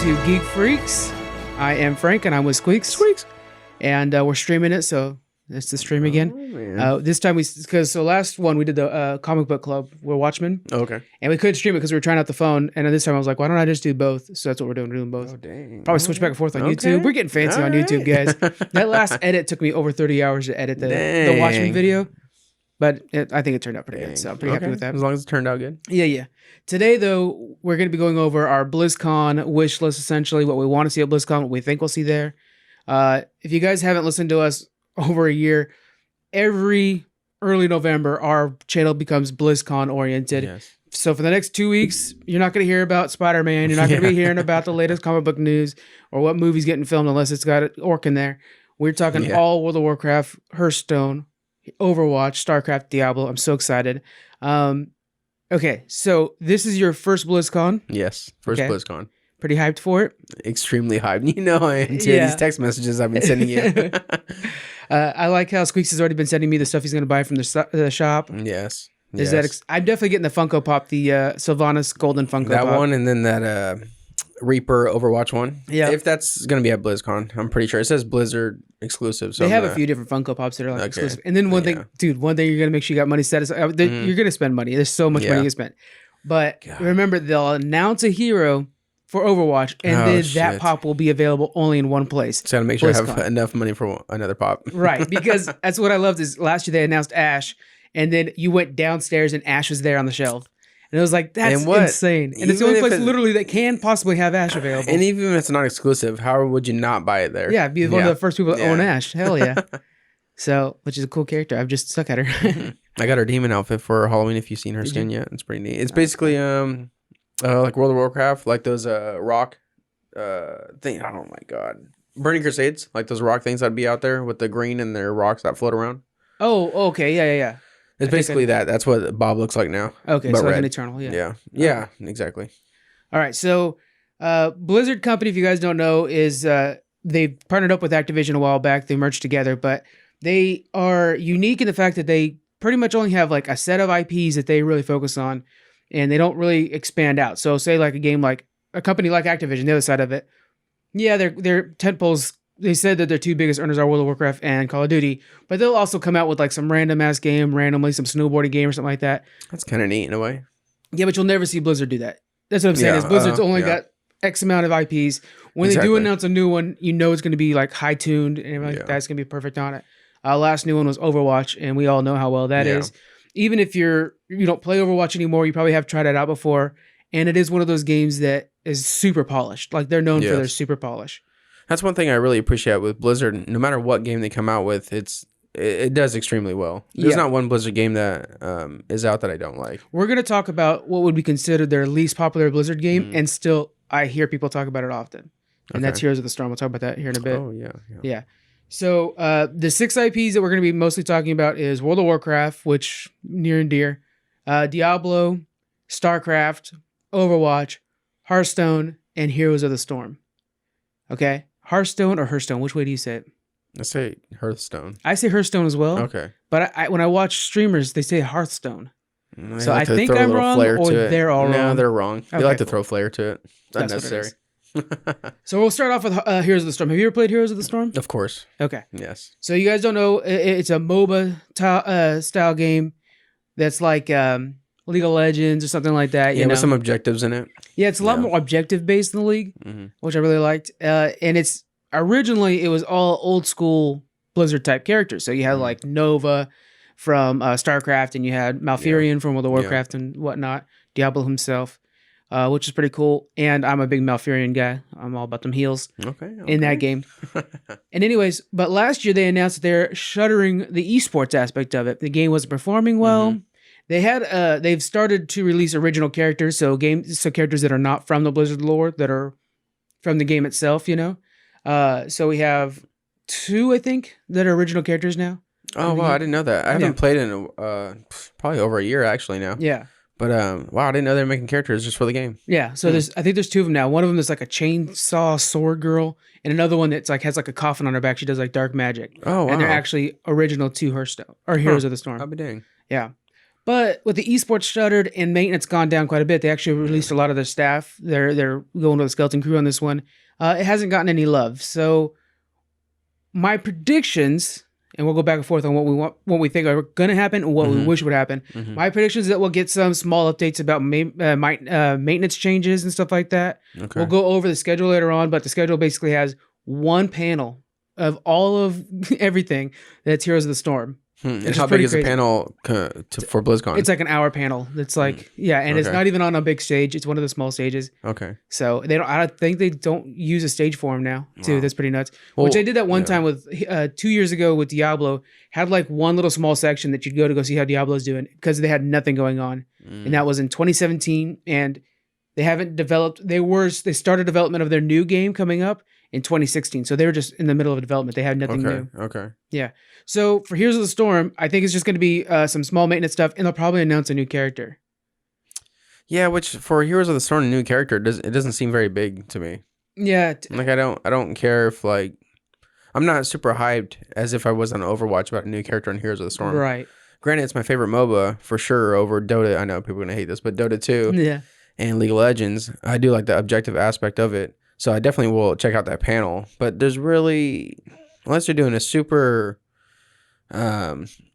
to Geek Freaks. I am Frank, and I'm with Squeaks. And we're streaming it, so it's the stream again. This time so last one we did the comic book club. We're Watchmen. Okay. And we couldn't stream it because we were trying out the phone. And then this time I was like, why don't I just do both? So that's what we're doing both. Oh, dang. Probably switch back and forth on YouTube. We're getting fancy on YouTube, guys. That last edit took me over 30 hours to edit the Watchmen video. But I think it turned out pretty good, so I'm pretty happy with that. As long as it turned out good. Yeah. Today, though, we're going to be going over our BlizzCon wish list, essentially, what we want to see at BlizzCon, what we think we'll see there. If you guys haven't listened to us over a year, every early November, our channel becomes BlizzCon-oriented. Yes. So for the next 2 weeks, you're not going to hear about Spider-Man. You're not going to be hearing about the latest comic book news or what movie's getting filmed unless it's got an orc in there. We're talking all World of Warcraft, Hearthstone, Overwatch, StarCraft, Diablo. I'm so excited. Okay, so this is your first BlizzCon. Yes, first BlizzCon. Pretty hyped for it? Extremely hyped. You know I am too. These text messages I've been sending you. I like how Squeaks has already been sending me the stuff he's going to buy from the shop. Yes. I'm definitely getting the Funko Pop, the Sylvanas Golden Funko Pop. That one, and then that Reaper Overwatch one. Yeah. If that's going to be at BlizzCon, I'm pretty sure. It says Blizzard exclusive. So they have a few different Funko Pops that are like exclusive. And then one thing you're going to make sure you got money set aside. You're going to spend money. There's so much money you spend. But remember, they'll announce a hero for Overwatch, and then that pop will be available only in one place. So I got to make sure I have enough money for another pop. Right, because that's what I loved is last year they announced Ash, and then you went downstairs and Ash was there on the shelf. And it was like, that's insane. And it's the only place literally that can possibly have Ash available. And even if it's not exclusive, how would you not buy it there? Yeah, be one of the first people to own Ash. Hell yeah. So, which is a cool character. I've just stuck at her. I got her demon outfit for Halloween if you've seen her skin yet. It's pretty neat. It's basically like World of Warcraft, like those rock thing. Oh my god. Burning Crusades, like those rock things that'd be out there with the green and their rocks that float around. Oh, okay. Yeah. It's basically that. That's what Bob looks like now. Okay, so like an Eternal, Yeah, exactly. All right, so Blizzard Company, if you guys don't know, is they partnered up with Activision a while back. They merged together, but they are unique in the fact that they pretty much only have like a set of IPs that they really focus on, and they don't really expand out. So say like a game like a company like Activision, the other side of it, their tentpoles, they said that their two biggest earners are World of Warcraft and Call of Duty, but they'll also come out with like some random ass game, randomly some snowboarding game or something like that. That's kind of neat in a way. Yeah, but you'll never see Blizzard do that. That's what I'm saying. Is Blizzard's only got X amount of IPs. When they do announce a new one, you know it's going to be like high tuned and everything like that's going to be perfect on it. Last new one was Overwatch, and we all know how well that is. Even if you don't play Overwatch anymore, you probably have tried it out before, and it is one of those games that is super polished. Like they're known for their super polish. That's one thing I really appreciate with Blizzard. No matter what game they come out with, it does extremely well. There's not one Blizzard game that is out that I don't like. We're going to talk about what would be considered their least popular Blizzard game, and still I hear people talk about it often. And that's Heroes of the Storm. We'll talk about that here in a bit. Oh, yeah. So the 6 IPs that we're going to be mostly talking about is World of Warcraft, which near and dear, Diablo, StarCraft, Overwatch, Hearthstone, and Heroes of the Storm. Okay? Hearthstone or Hearthstone? Which way do you say it? I say Hearthstone. I say Hearthstone as well. Okay. But when I watch streamers, they say Hearthstone. So I think I'm wrong or they're all wrong. No, they're wrong. They like to throw flair to it. That's unnecessary. So we'll start off with Heroes of the Storm. Have you ever played Heroes of the Storm? Of course. Okay. Yes. So you guys don't know, it's a MOBA style game that's like League of Legends or something like that. Yeah, with some objectives in it. Yeah, it's a lot more objective based than the League, which I really liked. And it's originally it was all old school Blizzard type characters. So you had like Nova from StarCraft, and you had Malfurion from World of Warcraft and whatnot. Diablo himself, which is pretty cool. And I'm a big Malfurion guy. I'm all about them heals in that game. And anyways, but last year they announced that they're shuttering the eSports aspect of it. The game wasn't performing well. They had they've started to release original characters, so characters that are not from the Blizzard lore, that are from the game itself, you know. So we have 2, I think, that are original characters now. Oh wow, I didn't know that. I haven't played in probably over a year actually now. Yeah. But wow, I didn't know they were making characters just for the game. Yeah, so I think there's 2 of them now. One of them is like a chainsaw sword girl, and another one that's like has like a coffin on her back. She does like dark magic. Oh wow. And they're actually original to Hearthstone or Heroes of the Storm. I'll be dang. Yeah. But with the eSports shuttered and maintenance gone down quite a bit, they actually released a lot of their staff. They're going to the skeleton crew on this one. It hasn't gotten any love. So my predictions, and we'll go back and forth on what we think are going to happen, and what we wish would happen. My predictions is that we'll get some small updates about maintenance changes and stuff like that. Okay. We'll go over the schedule later on, but the schedule basically has one panel of all of everything that's Heroes of the Storm. And how big is the panel for BlizzCon? It's like an hour panel. It's like and it's not even on a big stage. It's one of the small stages. Okay. So they don't. I think they don't use a stage for them now too. Wow. That's pretty nuts. Well, which I did that one time with 2 years ago with Diablo. Had like one little small section that you'd go to go see how Diablo's doing because they had nothing going on, and that was in 2017. And they haven't developed. They started development of their new game coming up in 2016. So they were just in the middle of development. They had nothing new. Okay. Yeah. So for Heroes of the Storm, I think it's just going to be some small maintenance stuff, and they'll probably announce a new character. Yeah, which for Heroes of the Storm, a new character, it doesn't seem very big to me. Yeah. Like I don't care if like I'm not super hyped as if I was on Overwatch about a new character in Heroes of the Storm. Right. Granted, it's my favorite MOBA for sure over Dota. I know people are gonna hate this, but Dota 2 and League of Legends, I do like the objective aspect of it. So I definitely will check out that panel. But there's really, unless they're doing a super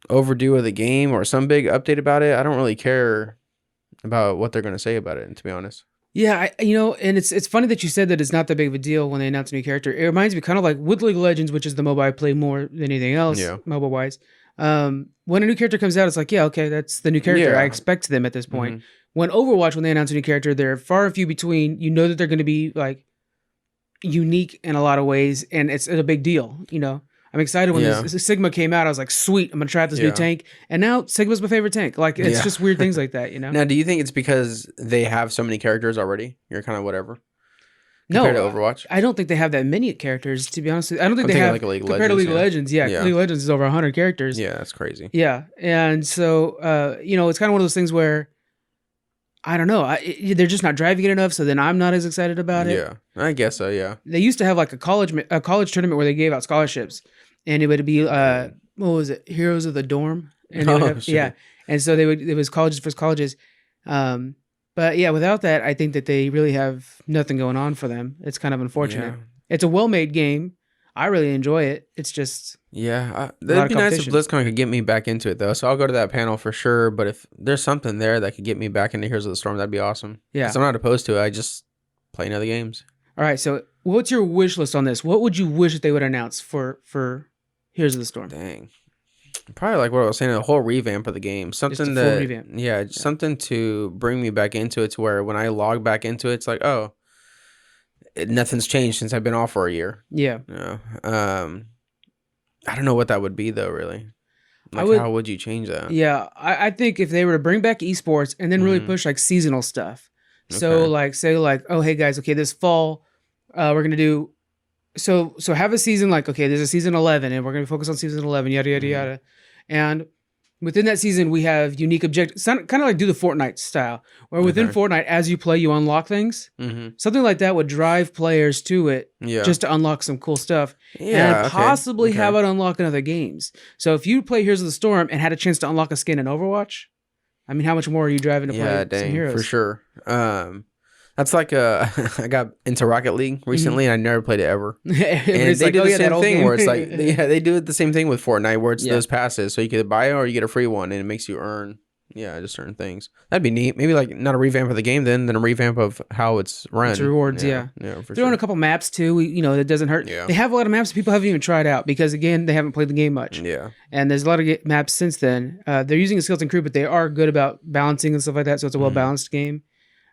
overdue of the game or some big update about it, I don't really care about what they're going to say about it, to be honest. Yeah, and it's funny that you said that it's not that big of a deal when they announce a new character. It reminds me kind of like with League of Legends, which is the MOBA I play more than anything else, MOBA-wise. When a new character comes out, it's like, yeah, okay, that's the new character. Yeah. I expect them at this point. When Overwatch, when they announce a new character, they're far and few between. You know that they're going to be like unique in a lot of ways, and it's a big deal. I'm excited when this Sigma came out. I was like, sweet, I'm gonna try out this new tank, and now Sigma's my favorite tank. Like it's just weird things like that. Now, do you think it's because they have so many characters already? You're kind of whatever. Compared to Overwatch, I don't think they have that many characters. To be honest, I don't think they have like League of compared Legends, to League of Legends. Yeah, League of Legends is over 100 characters. Yeah, that's crazy. Yeah, and so it's kind of one of those things where I don't know. They're just not driving it enough, so then I'm not as excited about it. Yeah, I guess so. Yeah, they used to have like a college tournament where they gave out scholarships, and it would be what was it, Heroes of the Dorm? And and so it was colleges versus colleges. But yeah, without that, I think that they really have nothing going on for them. It's kind of unfortunate. Yeah. It's a well-made game. I really enjoy it. It's just it'd be nice if BlizzCon could get me back into it though. So I'll go to that panel for sure. But if there's something there that could get me back into Heroes of the Storm, that'd be awesome. Yeah, I'm not opposed to it. I just play other games. All right. So what's your wish list on this? What would you wish that they would announce for Heroes of the Storm? Dang, probably like what I was saying, a whole revamp of the game. Something something to bring me back into it, to where when I log back into it, it's like, oh. Nothing's changed since I've been off for a year. Yeah. I don't know what that would be though, really. Like how would you change that? Yeah, I think if they were to bring back esports and then really push like seasonal stuff. Okay. So like say like, oh hey guys, okay, this fall we're gonna do so have a season like, okay, there's a season 11 and we're gonna focus on season 11, yada yada yada. And within that season, we have unique objectives, kind of like do the Fortnite style, where within Fortnite, as you play, you unlock things. Something like that would drive players to it just to unlock some cool stuff. And possibly have it unlock in other games. So if you play Heroes of the Storm and had a chance to unlock a skin in Overwatch, I mean, how much more are you driving to play some heroes? For sure. That's like I got into Rocket League recently and I never played it ever. And they do the same thing where it's like, they do the same thing with Fortnite where it's those passes. So you can buy it or you get a free one and it makes you earn, just certain things. That'd be neat. Maybe like not a revamp of the game then a revamp of how it's run. It's rewards, Yeah, for Throw in a couple maps too. It doesn't hurt. Yeah. They have a lot of maps people haven't even tried out because again, they haven't played the game much. Yeah. And there's a lot of maps since then. They're using a skeleton crew, but they are good about balancing and stuff like that. So it's a well-balanced game.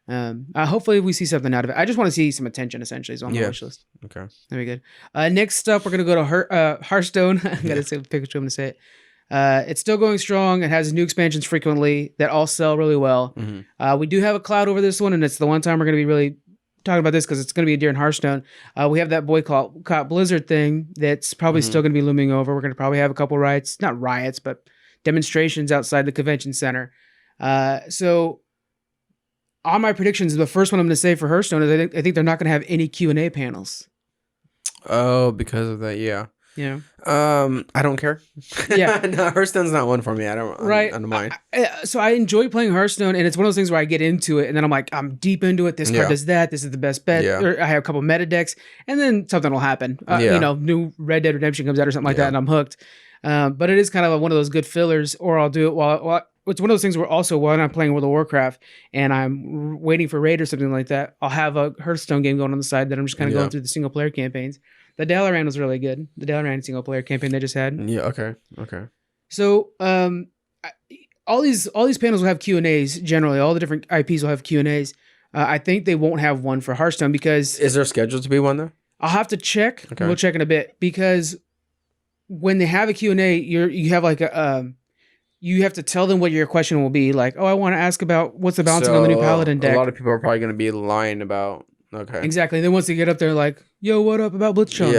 Hopefully we see something out of it. I just want to see some attention essentially is on my wish list. Okay. That'd be good. Next up, we're going to go to Hearthstone. I got to say the picture I'm going to say it. It's still going strong. It has new expansions frequently that all sell really well. We do have a cloud over this one, and it's the one time we're going to be really talking about this because it's going to be during Hearthstone. We have that Boycott Blizzard thing that's probably still going to be looming over. We're going to probably have a couple riots, not riots, but demonstrations outside the convention center. So all my predictions, the first one I'm going to say for Hearthstone is I think they're not going to have any Q&A panels. Oh, because of that, yeah. Yeah. I don't care. Yeah. No, Hearthstone's not one for me. I Right. don't mind. So I enjoy playing Hearthstone, and it's one of those things where I get into it, and then I'm like, I'm deep into it. This card does that. This is the best bet. Yeah. Or I have a couple meta decks, and then something will happen. Yeah. You know, new Red Dead Redemption comes out or something like that, and I'm hooked. But it is kind of one of those good fillers, or I'll do it while it's one of those things where also when I'm playing World of Warcraft and I'm waiting for raid or something like that, I'll have a Hearthstone game going on the side that I'm just kind of going through the single player campaigns. The Dalaran was really good. The Dalaran single player campaign they just had. Yeah. Okay. So all these panels will have Q&As generally. All the different IPs will have Q&As. I think they won't have one for Hearthstone because is there scheduled to be one though? I'll have to check. Okay. We'll check in a bit because when they have a Q&A, you have like you have to tell them what your question will be. Like, oh, I want to ask about what's the balancing on the new Paladin deck. A lot of people are probably going to be lying about. Okay. Exactly. Then once they get up there, like, yo, what up about Blizzcon?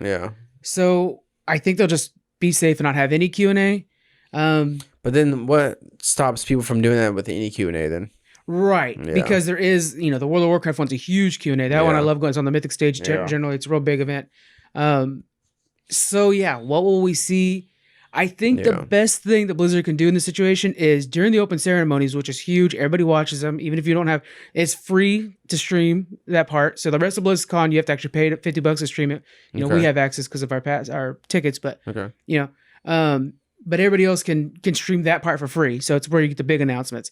Yeah. So I think they'll just be safe and not have any Q&A. But then what stops people from doing that with any Q&A then? Right. Yeah. Because there is, the World of Warcraft one's a huge Q&A. That one I love going. It's on the Mythic stage. Generally, it's a real big event. So yeah, what will we see? I think the best thing that Blizzard can do in this situation is during the open ceremonies, which is huge. Everybody watches them, even if you don't have. It's free to stream that part. So the rest of BlizzCon, you have to actually pay $50 to stream it. We have access because of our tickets, but but everybody else can stream that part for free. So it's where you get the big announcements.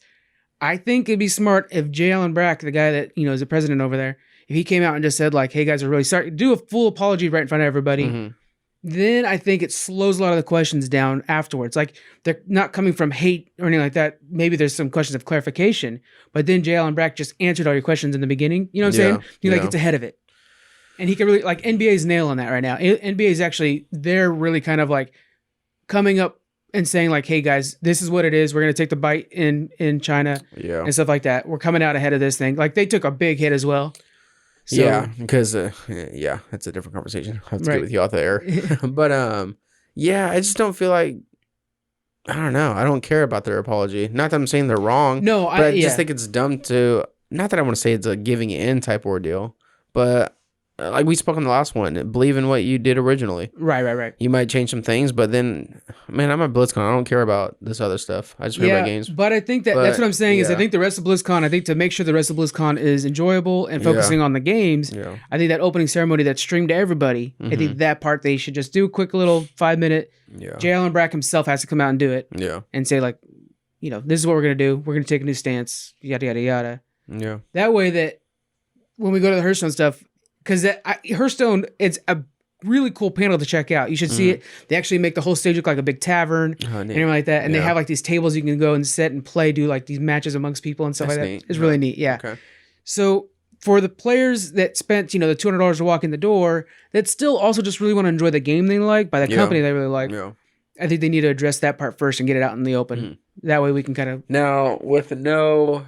I think it'd be smart if J. Allen Brack, the guy that is the president over there, if he came out and just said like, "Hey guys, we're really sorry," do a full apology right in front of everybody. Mm-hmm. Then I think it slows a lot of the questions down afterwards. Like they're not coming from hate or anything like that. Maybe there's some questions of clarification, but then J. Allen Brack just answered all your questions in the beginning. You know what I'm saying? He gets ahead of it. And he can really, like, NBA's nailing that right now. NBA's actually, they're really kind of like coming up and saying like, hey guys, this is what it is. We're going to take the bite in China and stuff like that. We're coming out ahead of this thing. Like they took a big hit as well. So, because that's a different conversation. I have to get with you off the air. But I just don't feel like, I don't know. I don't care about their apology. Not that I'm saying they're wrong. No, but I just think it's dumb to, not that I want to say it's a giving in type ordeal, but like we spoke on the last one, believe in what you did originally. Right. You might change some things, but then, man, I'm at Blizzcon. I don't care about this other stuff. I just care about games. But I think that's what I'm saying is I think the rest of BlizzCon, I think to make sure the rest of BlizzCon is enjoyable and focusing on the games, I think that opening ceremony that's streamed to everybody, I think that part they should just do a quick little 5-minute. J. Allen Brack himself has to come out and do it. And say like, this is what we're going to do. We're going to take a new stance, yada, yada, yada. Yeah. That way that when we go to the Hearthstone stuff, because Hearthstone, it's a really cool panel to check out. You should see it. They actually make the whole stage look like a big tavern and everything like that. And they have like these tables you can go and sit and play, do like these matches amongst people and stuff like that. Neat. It's really neat. Yeah. Okay. So for the players that spent, the $200 to walk in the door, that still also just really want to enjoy the game they like by the company they really like. Yeah. I think they need to address that part first and get it out in the open. That way we can kind of... Now, with no...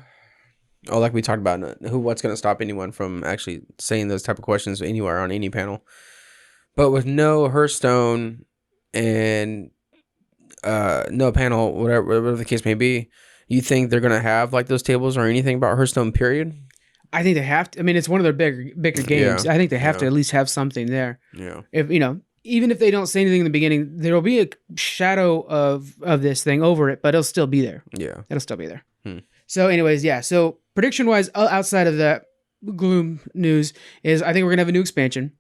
Oh, like we talked about, what's going to stop anyone from actually saying those type of questions anywhere on any panel. But with no Hearthstone and no panel, whatever the case may be, you think they're going to have like those tables or anything about Hearthstone, period? I think they have to. I mean, it's one of their bigger games. I think they have to at least have something there. Yeah. If even if they don't say anything in the beginning, there will be a shadow of this thing over it, but it'll still be there. Yeah. It'll still be there. So anyways, so prediction-wise, outside of that gloom news, is I think we're going to have a new expansion.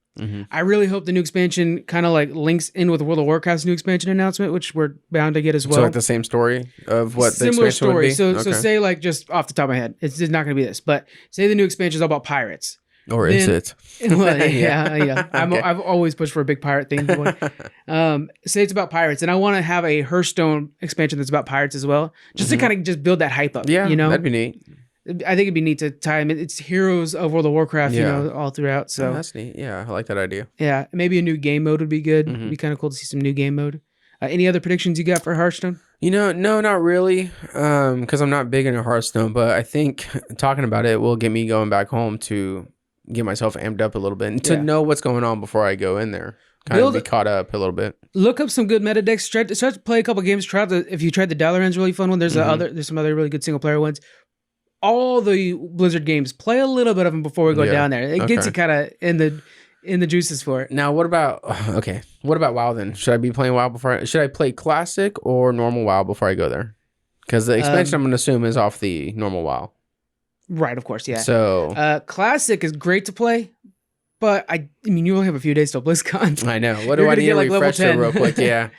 I really hope the new expansion kind of like links in with World of Warcraft's new expansion announcement, which we're bound to get as well. So like the same story of what the similar expansion story. would be? So say like just off the top of my head, it's not going to be this, but say the new expansion is all about pirates. Or is it? Well, yeah. I've always pushed for a big pirate thing. Say it's about pirates, and I want to have a Hearthstone expansion that's about pirates as well, just to kind of just build that hype up. Yeah, that'd be neat. I think it'd be neat to tie them. It's heroes of World of Warcraft, all throughout. So that's neat. Yeah, I like that idea. Yeah, maybe a new game mode would be good. It'd be kind of cool to see some new game mode. Any other predictions you got for Hearthstone? No, not really, because I'm not big into Hearthstone. But I think talking about it will get me going back home to get myself amped up a little bit and to know what's going on before I go in there. Kind of be caught up a little bit. Look up some good meta decks. Start to play a couple games. If you tried the Dalaran's really fun one. There's some other really good single player ones. All the Blizzard games, play a little bit of them before we go down there. It gets you kind of in in the juices for it. Now, what about WoW then? Should I be playing WoW should I play Classic or normal WoW before I go there? Because the expansion I'm going to assume is off the normal WoW. Right, of course, yeah. So Classic is great to play, but I mean, you only have a few days till BlizzCon. I know. What do I need to refresh it real quick? Yeah,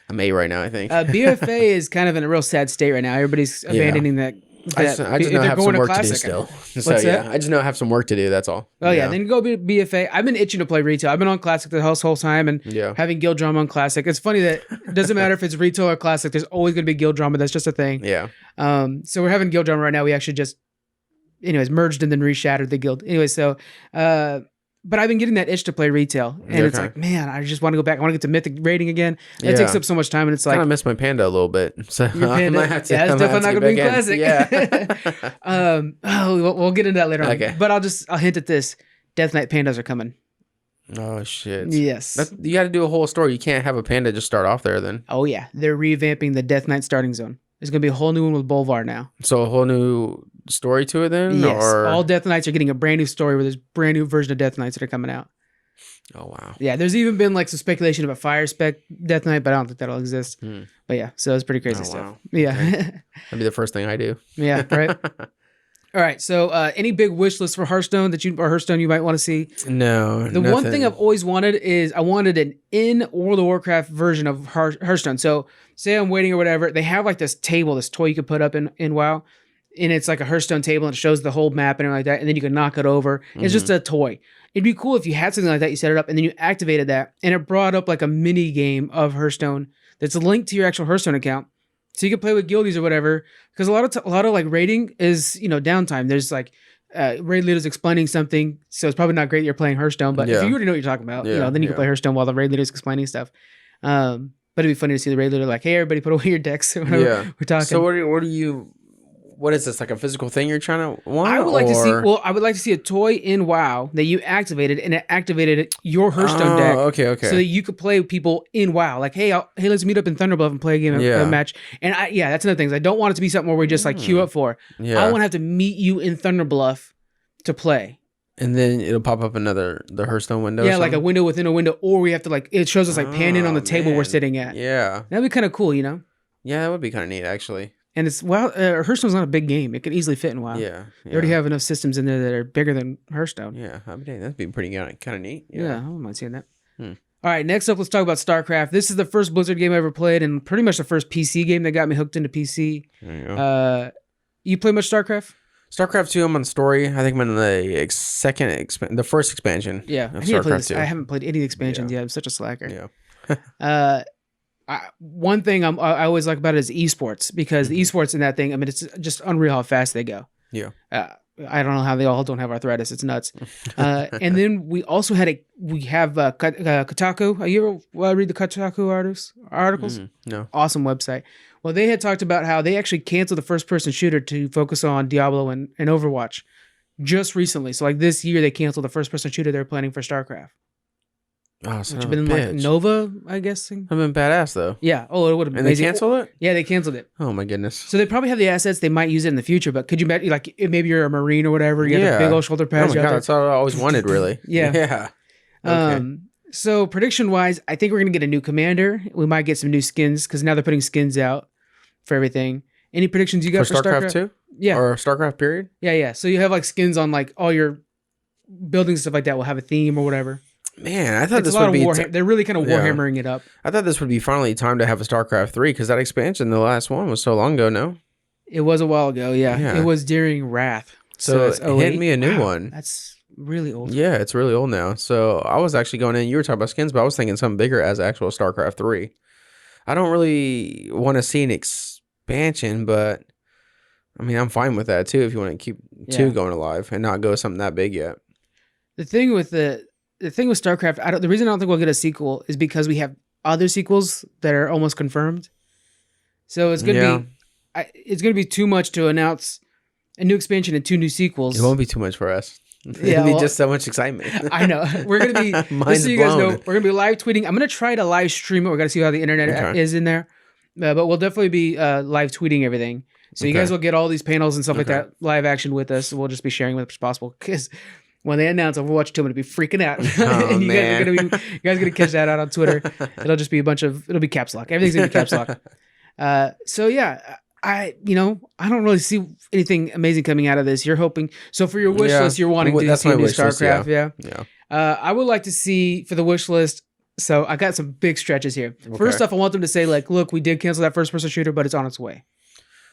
I'm 8 right now, I think. BFA is kind of in a real sad state right now. Everybody's abandoning that. I just know I have some work to do still. So I just know I have some work to do. That's all. Oh yeah, then go BFA. I've been itching to play retail. I've been on Classic the whole time and having guild drama on Classic. It's funny that it doesn't matter if it's retail or Classic. There's always going to be guild drama. That's just a thing. Yeah. So we're having guild drama right now. We actually just, merged and then reshattered the guild. Anyway, so but I've been getting that itch to play retail, and it's like, man, I just want to go back. I want to get to Mythic rating again. It takes up so much time, and it's like, I miss my panda a little bit. So I might have to. Yeah, it's definitely not going to be Classic. Yeah. We'll get into that later on. Okay. But I'll hint at this: Death Knight pandas are coming. Oh shit! Yes, you got to do a whole story. You can't have a panda just start off there. Then. Oh yeah, they're revamping the Death Knight starting zone. There's going to be a whole new one with Bolvar now. So a whole new story to it then? Yes. All Death Knights are getting a brand new story where there's brand new version of Death Knights that are coming out. Oh, wow. Yeah, there's even been like some speculation about Fire Spec Death Knight, but I don't think that'll exist. But yeah, so it's pretty crazy stuff. Wow. Yeah. Okay. That'd be the first thing I do. Yeah, right. All right, so any big wish list for Hearthstone Hearthstone you might want to see? No, The one thing I've always wanted is I wanted an in World of Warcraft version of Hearthstone. So say I'm waiting or whatever, they have like this table, this toy you could put up in WoW, and it's like a Hearthstone table and it shows the whole map and everything like that, and then you can knock it over. It's just a toy. It'd be cool if you had something like that, you set it up, and then you activated that, and it brought up like a mini game of Hearthstone that's linked to your actual Hearthstone account. So you can play with guildies or whatever, because a lot of like raiding is downtime. There's like raid leaders explaining something, so it's probably not great you're playing Hearthstone. But if you already know what you're talking about, then you can play Hearthstone while the raid leader's explaining stuff. But it'd be funny to see the raid leader like, "Hey, everybody, put away your decks." We're talking. So what is this, like a physical thing you're trying to want? I would like to see. Well, I would like to see a toy in WoW that you activated, and it activated your Hearthstone deck. Okay. So that you could play with people in WoW. Like, hey, let's meet up in Thunderbluff and play a game, a match. And that's another thing. I don't want it to be something where we just like queue up for. Yeah. I want to have to meet you in Thunderbluff to play. And then it'll pop up the Hearthstone window. Yeah, like a window within a window, or we have to like it shows us like pan in on the table we're sitting at. Yeah, that'd be kind of cool, Yeah, that would be kind of neat, actually. And it's Hearthstone's not a big game. It could easily fit in WoW. Yeah. You already have enough systems in there that are bigger than Hearthstone. Yeah, that'd be pretty kind of neat. Yeah, I wouldn't mind seeing that. All right, next up, let's talk about StarCraft. This is the first Blizzard game I ever played, and pretty much the first PC game that got me hooked into PC. There you go. You play much StarCraft? StarCraft 2, I'm on story. I think I'm in the first expansion. Yeah, StarCraft 2. I haven't played any of the expansions yet. I'm such a slacker. Yeah. One thing I always like about it is eSports, because the eSports in that thing, I mean, it's just unreal how fast they go. Yeah. I don't know how they all don't have arthritis. It's nuts. And then we also have Kotaku. You ever read the Kotaku articles? No. Awesome website. Well, they had talked about how they actually canceled the first-person shooter to focus on Diablo and Overwatch just recently. So like this year, they canceled the first-person shooter they were planning for StarCraft. Oh, so which have been like Nova, I guess. I've been badass though. Yeah. Oh, it would have been. And they canceled it? Yeah, they canceled it. Oh my goodness. So they probably have the assets. They might use it in the future. But could you imagine, like, maybe you're a Marine or whatever? You have the big old shoulder pads. Oh my god, that's all I always wanted, really. Yeah. Okay. So prediction wise, I think we're gonna get a new commander. We might get some new skins because now they're putting skins out for everything. Any predictions you got for StarCraft 2? Yeah. Or StarCraft period? Yeah. So you have like skins on like all your buildings, stuff like that will have a theme or whatever. Man, I thought this would be... They're really kind of Warhammering it up. I thought this would be finally time to have a StarCraft 3, because that expansion, the last one, was so long ago, no? It was a while ago, yeah. It was during Wrath. So hit me a new one. That's really old. Yeah, it's really old now. So I was actually going in, you were talking about skins, but I was thinking something bigger as actual StarCraft 3. I don't really want to see an expansion, but I mean, I'm fine with that too if you want to keep 2 going alive and not go something that big yet. The thing with StarCraft, the reason I don't think we'll get a sequel is because we have other sequels that are almost confirmed. So it's gonna be too much to announce a new expansion and 2 new sequels. It won't be too much for us. It'll be just so much excitement. I know. We're gonna be just so you guys know, we're gonna be live tweeting. I'm gonna try to live stream it. We're gonna see how the internet is in there, but we'll definitely be live tweeting everything. So you guys will get all these panels and stuff like that live action with us. We'll just be sharing with as possible because when they announce Overwatch 2, I'm gonna be freaking out. Oh, And you man. guys are gonna catch that out on Twitter. It'll just be it'll be caps lock. Everything's gonna be caps lock. So yeah, I don't really see anything amazing coming out of this. You're hoping so for your wish list. You're wanting to see a new StarCraft. Yeah. I would like to see for the wish list. So I got some big stretches here. Okay. First off, I want them to say like, look, we did cancel that first person shooter, but it's on its way.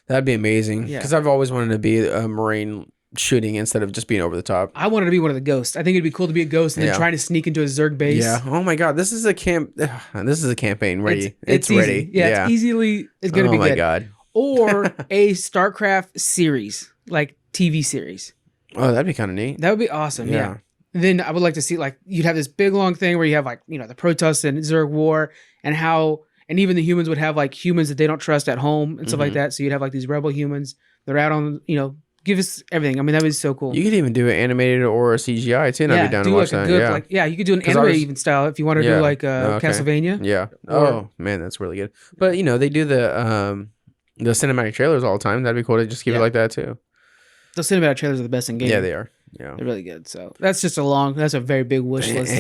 That'd be amazing. Yeah. Because I've always wanted to be a Marine shooting instead of just being over the top. I wanted to be one of the ghosts. I think it'd be cool to be a ghost and then trying to sneak into a Zerg base. Yeah. Oh my God. This is a campaign ready. It's easy. ready. Yeah. It's going to be good. Oh my God. Or a StarCraft series, like TV series. Oh, that'd be kind of neat. That would be awesome. Yeah. Then I would like to see like you'd have this big long thing where you have like, the Protoss and Zerg war and even the humans would have like humans that they don't trust at home and stuff like that. So you'd have like these rebel humans. They're out on, give us everything. I mean, that would be so cool. You could even do it animated or a CGI too. And I'd be down to watch that. You could do an anime even style if you want to do like Castlevania. Yeah. Oh man, that's really good. But they do the cinematic trailers all the time. That'd be cool to just keep it like that too. The cinematic trailers are the best in game. Yeah, they are. Yeah, they're really good. So that's just that's a very big wish list.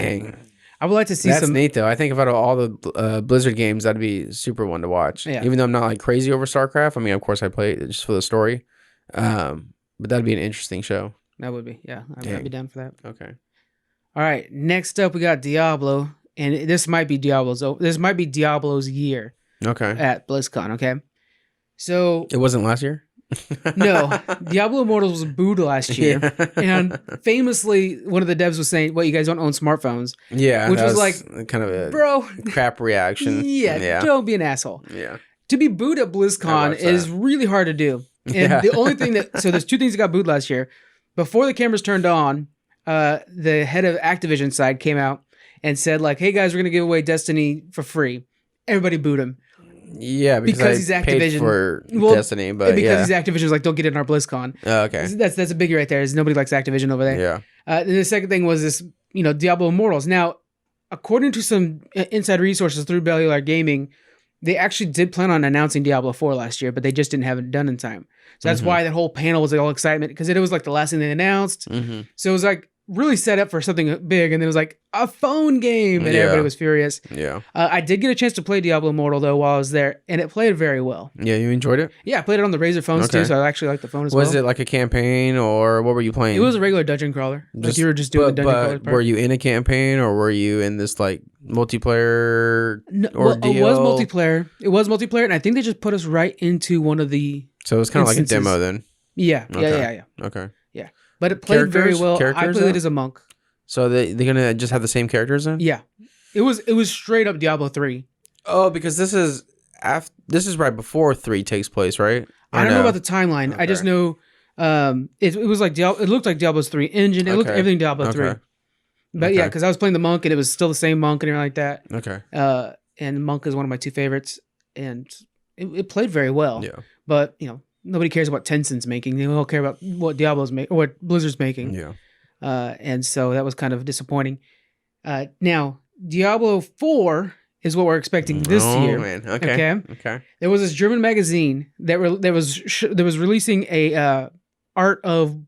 I would like to see That's neat though. I think out of all the Blizzard games, that'd be super one to watch. Yeah. Even though I'm not like crazy over StarCraft. I mean, of course I play it just for the story. But that'd be an interesting show. That would be. Yeah, I'd be down for that. Okay. All right. Next up, we got Diablo, and this might be Diablo's year. Okay. At BlizzCon. Okay. So it wasn't last year. No, Diablo Immortals was booed last year, and famously, one of the devs was saying, "What, you guys don't own smartphones?" Yeah, which was like, kind of a bro crap reaction. Yeah, don't be an asshole. Yeah, to be booed at BlizzCon is really hard to do, and the only thing there's two things that got booed last year. Before the cameras turned on, the head of Activision side came out and said, like, "Hey guys, we're gonna give away Destiny for free." Everybody booed him. Yeah, because he's Activision paid for Destiny, but because he's Activision, like, don't get it in our BlizzCon. Oh, okay, that's a biggie right there. Is nobody likes Activision over there. Yeah. And the second thing was this, Diablo Immortals. Now, according to some inside resources through Bellular Gaming, they actually did plan on announcing Diablo 4 last year, but they just didn't have it done in time. So that's why that whole panel was like all excitement, because it was like the last thing they announced. So it was like really set up for something big, and then it was like a phone game, and everybody was furious. Yeah. I did get a chance to play Diablo Immortal though while I was there, and it played very well. Yeah, you enjoyed it? Yeah, I played it on the Razer phones too, so I actually liked the phone as well. Was it like a campaign, or what were you playing? It was a regular dungeon crawler. Like you were just doing the dungeon crawler part. Were you in a campaign, or were you in this like multiplayer ordeal? It was multiplayer. It was multiplayer, and I think they just put us right into one of the. So it was kind of like a demo then. Yeah. Okay. Yeah. Okay. Yeah, but it played very well. I played it as a monk. So they're gonna just have the same characters then? Yeah, it was straight up Diablo 3. Oh, because this is right before 3 takes place, right? I don't know about the timeline. Okay. I just know it was like it looked like Diablo's 3 engine. It looked everything Diablo 3. But yeah, because I was playing the monk and it was still the same monk and everything like that. Okay. And monk is one of my two favorites, and it played very well. Yeah. But nobody cares what Tencent's making. They all care about what Diablo's making or what Blizzard's making. Yeah. And so that was kind of disappointing. Now, Diablo 4 is what we're expecting this year. Oh, man. Okay. There was this German magazine that was releasing a Art of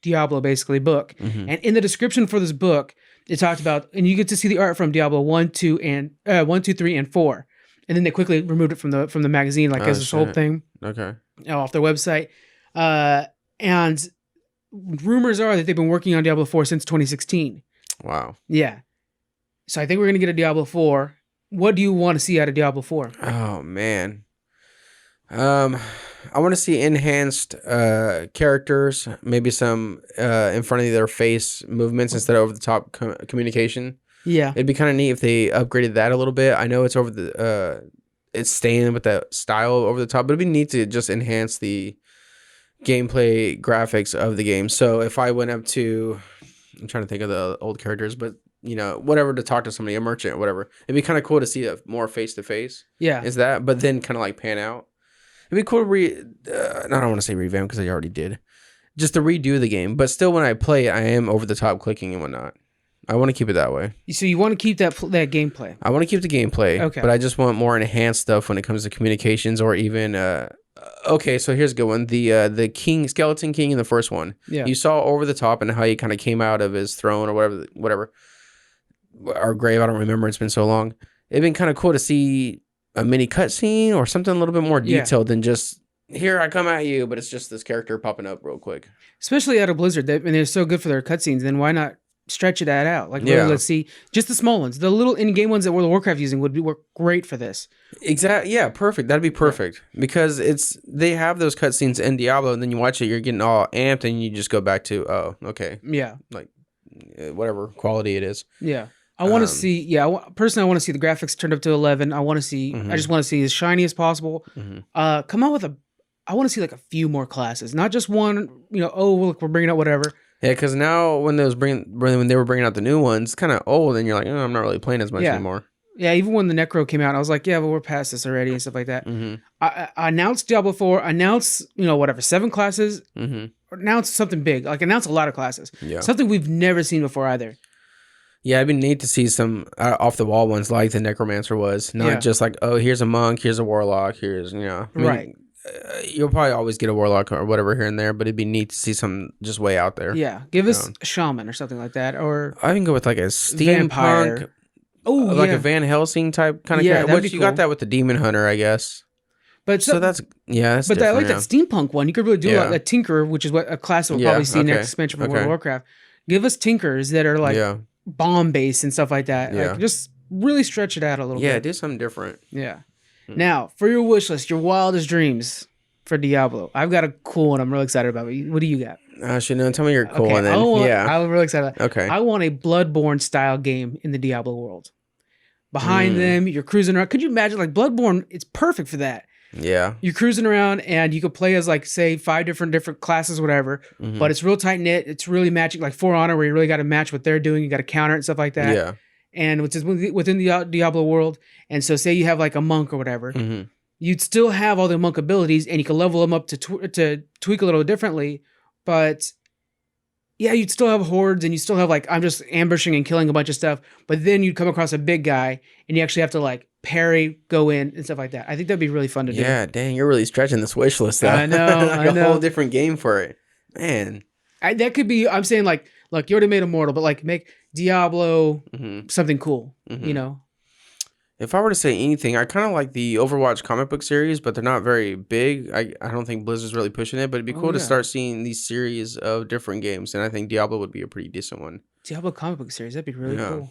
Diablo, basically, book. And in the description for this book, it talked about, and you get to see the art from Diablo 1, 2, 3, and 4. And then they quickly removed it from the magazine, like as this whole thing. Okay. Off their website. And rumors are that they've been working on Diablo 4 since 2016. Wow. Yeah. So I think we're going to get a Diablo 4. What do you want to see out of Diablo 4? Oh, man. I want to see enhanced characters, maybe some in front of their face movements instead of over the top communication. Yeah. It'd be kind of neat if they upgraded that a little bit. I know it's over it's staying with that style over the top, but it'd be neat to just enhance the gameplay graphics of the game. So if I went up to, I'm trying to think of the old characters, but whatever, to talk to somebody, a merchant or whatever, it'd be kind of cool to see a more face to face. Yeah. Is that, but then kind of like pan out. It'd be cool to I don't want to say revamp because I already did. Just to redo the game. But still, when I play, I am over the top clicking and whatnot. I want to keep it that way. So you want to keep that gameplay? I want to keep the gameplay. Okay. But I just want more enhanced stuff when it comes to communications, or even Okay, so here's a good one. The king, skeleton king in the first one. Yeah. You saw over the top and how he kind of came out of his throne or whatever, or grave. I don't remember. It's been so long. It'd been kind of cool to see a mini cutscene or something a little bit more detailed than just here I come at you, but it's just this character popping up real quick. Especially out of Blizzard, they're so good for their cutscenes. Then why not stretch that out? Like, really, let's see just the small ones, the little in-game ones that World of Warcraft using would work great for this. Exactly. Yeah, perfect. That'd be perfect because they have those cutscenes in Diablo, and then you watch it, you're getting all amped, and you just go back to okay, like whatever quality it is. Yeah. I want to see, personally, I want to see the graphics turned up to 11. I want to see, I just want to see as shiny as possible. Come out with I want to see like a few more classes, not just one, look, we're bringing out whatever. Yeah, because now when they were bringing out the new ones, it's kind of old, and you're like, I'm not really playing as much anymore. Yeah, even when the Necro came out, I was like, yeah, but we're past this already and stuff like that. I announced Diablo 4, announced, 7 classes, announced something big, like announced a lot of classes. Yeah. Something we've never seen before either. Yeah, it'd be neat to see some off-the-wall ones like the Necromancer was. Not just like, oh, here's a monk, here's a warlock, here's, right. You'll probably always get a warlock or whatever here and there, but it'd be neat to see some just way out there. Yeah, give us a shaman or something like that. Or I can go with like a steampunk. Oh, like a Van Helsing type kind of character. Which you got that with the Demon Hunter, I guess. But so that's but I like that steampunk one. You could really do a Tinker, which is what a class we'll probably see next expansion for World of Warcraft. Give us Tinkers that are like bomb based and stuff like that. Like, just really stretch it out a little bit. Yeah, do something different. Yeah. Now, for your wish list, your wildest dreams for Diablo. I've got a cool one I'm really excited about. What do you got? Tell me your cool one then. I'm really excited about it. Okay. I want a Bloodborne style game in the Diablo world. Behind them, you're cruising around. Could you imagine, like, Bloodborne, it's perfect for that. Yeah. You're cruising around and you could play as, like, say, 5 different classes, whatever. But it's real tight-knit. It's really matching, like For Honor, where you really got to match what they're doing. You got to counter it and stuff like that. Yeah. And which is within the Diablo world. And so say you have like a monk or whatever, you'd still have all the monk abilities and you can level them up to tweak a little differently. But yeah, you'd still have hordes and you still have like, I'm just ambushing and killing a bunch of stuff. But then you'd come across a big guy and you actually have to like parry, go in and stuff like that. I think that'd be really fun to do. Yeah, dang, you're really stretching this wish list out. I know. Like a whole different game for it. Man. That could be, I'm saying like, look, you already made Immortal, but like make Diablo something cool, If I were to say anything, I kind of like the Overwatch comic book series, but they're not very big. I don't think Blizzard's really pushing it, but it'd be cool to start seeing these series of different games, and I think Diablo would be a pretty decent one. Diablo comic book series, that'd be really cool.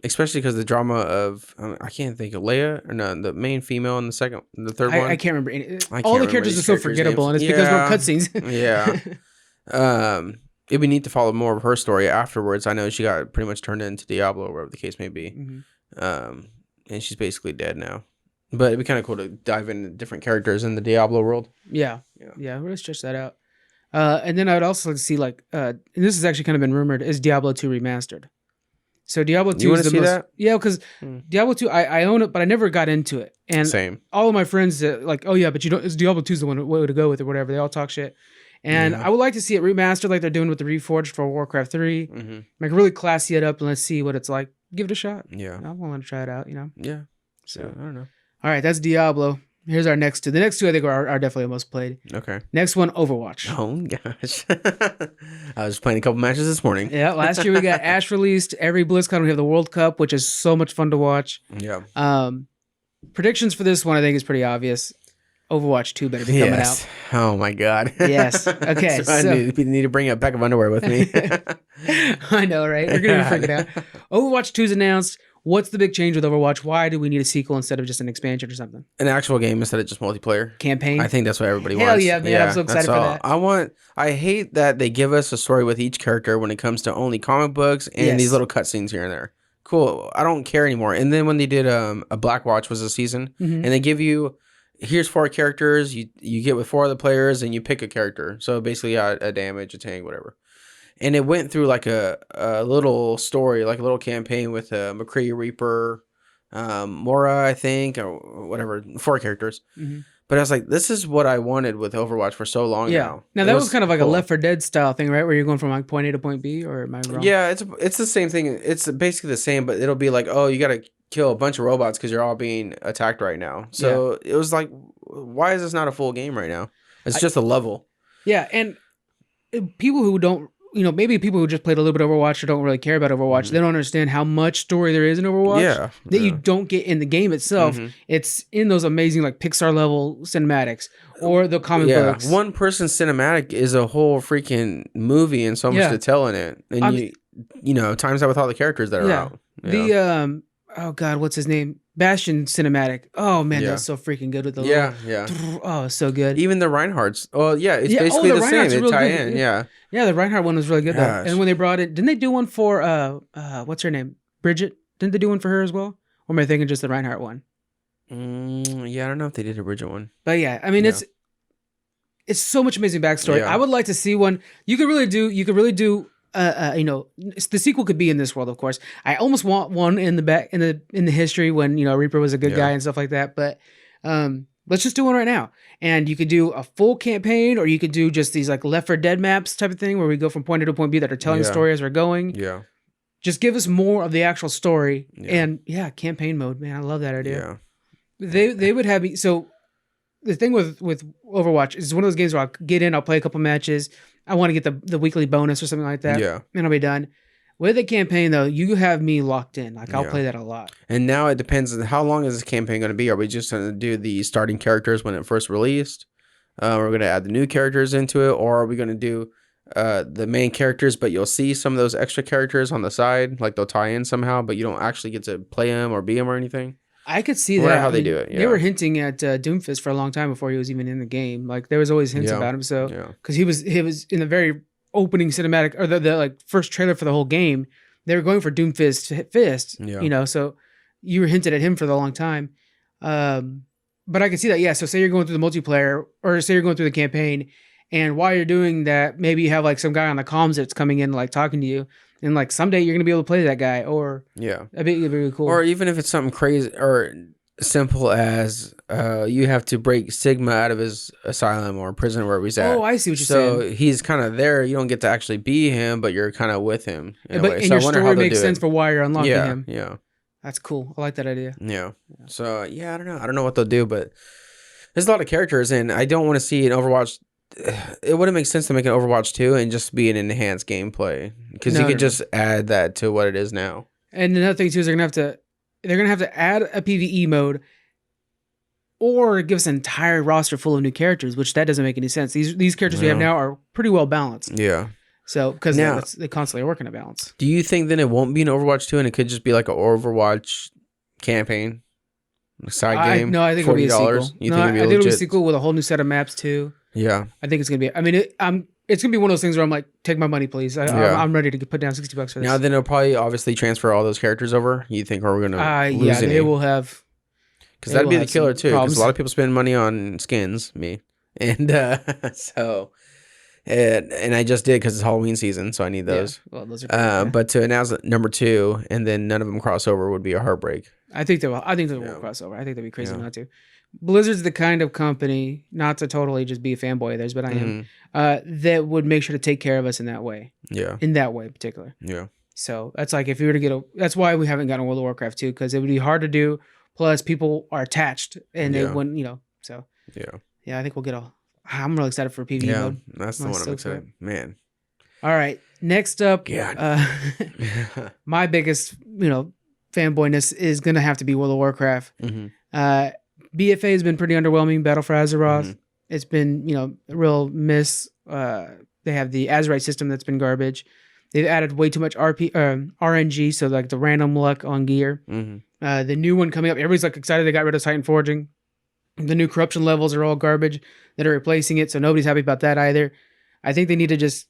Especially because the drama of I can't think of Leia or no, the main female in the third one. I can't remember. All the characters are so forgettable, names. And it's because we're cutscenes. Yeah. It'd be neat to follow more of her story afterwards. I know she got pretty much turned into Diablo, or whatever the case may be. And she's basically dead now. But it'd be kind of cool to dive into different characters in the Diablo world. Yeah. Really stretch that out. And then I would also like to see like, and this has actually kind of been rumored, is Diablo 2 remastered. So Diablo 2 is the most... That? Yeah, because Diablo 2, I own it, but I never got into it. And same. All of my friends like, oh yeah, but you don't. It's Diablo 2 is the way to go with or whatever. They all talk shit. And I would like to see it remastered like they're doing with the Reforged for Warcraft 3. Like really classy it up and let's see what it's like. Give it a shot. Yeah. I want to try it out, Yeah. So I don't know. All right, that's Diablo. Here's our next two. The next two I think are definitely the most played. Okay. Next one, Overwatch. Oh gosh. I was playing a couple matches this morning. Yeah, last year we got Ash released. Every BlizzCon we have the World Cup, which is so much fun to watch. Yeah. Predictions for this one I think is pretty obvious. Overwatch 2 better be coming out. Oh my god. Yes. Okay. I need to bring a pack of underwear with me. I know, right? We're gonna be freaking out. Overwatch 2 is announced. What's the big change with Overwatch? Why do we need a sequel instead of just an expansion or something? An actual game instead of just multiplayer. Campaign? I think that's what everybody wants. Hell yeah, man. I'm so excited for that. I hate that they give us a story with each character when it comes to only comic books and these little cutscenes here and there. Cool. I don't care anymore. And then when they did a Blackwatch was a season, and they give you, here's 4 characters, you get with 4 other players, and you pick a character. So basically a damage, a tank, whatever. And it went through like a little story, like a little campaign with McCree, Reaper, Mora, I think, or whatever, 4 characters. But I was like, this is what I wanted with Overwatch for so long now. Now that was kind of like a Left 4 Dead style thing, right? Where you're going from like point A to point B, or am I wrong? Yeah, it's the same thing. It's basically the same, but it'll be like, oh, you got to kill a bunch of robots because you're all being attacked right now. So it was like, why is this not a full game right now? It's just a level. Yeah, and people who don't, maybe people who just played a little bit of Overwatch or don't really care about Overwatch, they don't understand how much story there is in Overwatch that you don't get in the game itself. It's in those amazing like Pixar level cinematics or the comic books. One person cinematic is a whole freaking movie and so much to tell in it. And times that with all the characters that are out. The oh god, what's his name? Bastion cinematic. Oh man, that's so freaking good with the oh, so good. Even the Reinhardts. Oh yeah, it's basically the same. They tie in. Yeah, the Reinhardt one was really good though. And when they brought it, didn't they do one for what's her name? Bridget? Didn't they do one for her as well? Or am I thinking just the Reinhardt one? Yeah, I don't know if they did a Bridget one. But yeah, I mean it's so much amazing backstory. I would like to see one. You could really do the sequel could be in this world, of course. I almost want one in the history when Reaper was a good guy and stuff like that. But let's just do one right now. And you could do a full campaign, or you could do just these like Left 4 Dead maps type of thing, where we go from point A to point B that are telling the story as we're going. Yeah, just give us more of the actual story. And campaign mode, man, I love that idea. They would have me. So the thing with Overwatch is one of those games where I'll get in, I'll play a couple matches. I want to get the weekly bonus or something like that. Yeah. And I'll be done. With the campaign, though, you have me locked in. Like, I'll play that a lot. And now it depends on how long is this campaign going to be. Are we just going to do the starting characters when it first released? We're going to add the new characters into it? Or are we going to do the main characters, but you'll see some of those extra characters on the side? Like, they'll tie in somehow, but you don't actually get to play them or be them or anything? I could see that. How they do it. Yeah. They were hinting at Doomfist for a long time before he was even in the game. Like, there was always hints about him. So, because he was in the very opening cinematic, or the like first trailer for the whole game, they were going for Doomfist Fist. So you were hinted at him for the long time. But I can see that. Yeah. So say you're going through the multiplayer, or say you're going through the campaign, and while you're doing that, maybe you have like some guy on the comms that's coming in, like talking to you. And like someday you're gonna be able to play that guy, or that'd be really cool. Or even if it's something crazy or simple as you have to break Sigma out of his asylum or prison where he's at. Oh, I see what you're saying. So he's kind of there. You don't get to actually be him, but you're kind of with him. And your story makes sense for why you're unlocking him. Yeah, that's cool. I like that idea. Yeah. So I don't know. I don't know what they'll do, but there's a lot of characters, and I don't want to see an Overwatch. It wouldn't make sense to make an Overwatch 2 and just be an enhanced gameplay, because you could just add that to what it is now. And another thing too is they're gonna have to add a PvE mode, or give us an entire roster full of new characters, which that doesn't make any sense. These characters we have now are pretty well balanced. Yeah. So because they constantly work in a balance. Do you think then it won't be an Overwatch 2 and it could just be like an Overwatch campaign side game? No, I think it'll be a sequel. I think it'll be a sequel with a whole new set of maps too. Yeah, I think it's gonna be. I mean, it's gonna be one of those things where I'm like, take my money, please. I'm ready to put down $60 for this. Now then, it'll probably obviously transfer all those characters over. You think, or we're gonna lose any? They will have. Because that'd be the killer too. Because a lot of people spend money on skins, and so. And I just did because it's Halloween season, so I need those. Yeah. Well, those are but to announce number 2 and then none of them crossover would be a heartbreak. I think they will. I think they will cross over. I think that'd be crazy not to. Blizzard's the kind of company, not to totally just be a fanboy of theirs, but I am, that would make sure to take care of us in that way. Yeah. In that way in particular. Yeah. So that's like if you were to get that's why we haven't gotten World of Warcraft 2, because it would be hard to do. Plus, people are attached, and they wouldn't, so. Yeah, I think we'll get I'm really excited for PvE mode. That's the one I'm excited. Man. All right. Next up, my biggest, fanboyness is going to have to be World of Warcraft. BFA has been pretty underwhelming. Battle for Azeroth. It's been, a real miss. They have the Azerite system that's been garbage. They've added way too much RNG, so like the random luck on gear. The new one coming up, everybody's like excited they got rid of Titan Forging. The new corruption levels are all garbage that are replacing it, so nobody's happy about that either. I think they need to just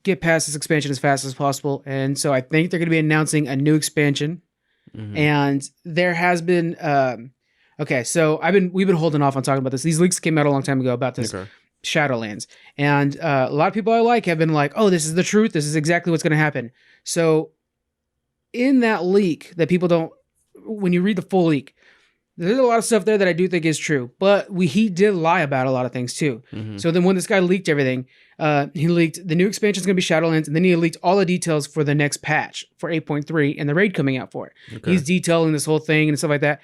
get past this expansion as fast as possible, and so I think they're going to be announcing a new expansion. And there has been so we've been holding off on talking about this. These leaks came out a long time ago about this Shadowlands, and a lot of people I like have been like, "Oh, this is the truth. This is exactly what's going to happen." So, in that leak that people don't, when you read the full leak, There's a lot of stuff there that I do think is true, but he did lie about a lot of things too. So then when this guy leaked everything, he leaked the new expansion is going to be Shadowlands, and then he leaked all the details for the next patch for 8.3 and the raid coming out for it. Okay. He's detailing this whole thing and stuff like that.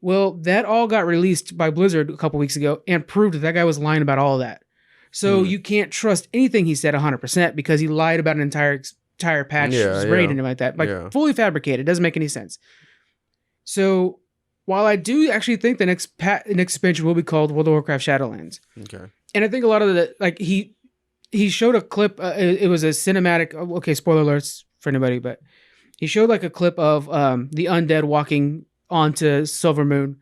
Well, that all got released by Blizzard a couple weeks ago and proved that guy was lying about all of that. So you can't trust anything he said 100% because he lied about an entire patch raid and like that. Fully fabricated. It doesn't make any sense. So while I do actually think the next expansion will be called World of Warcraft Shadowlands. Okay. And I think a lot of he showed a clip. It was a cinematic. Okay, spoiler alerts for anybody, but he showed like a clip of the undead walking onto Stormwind,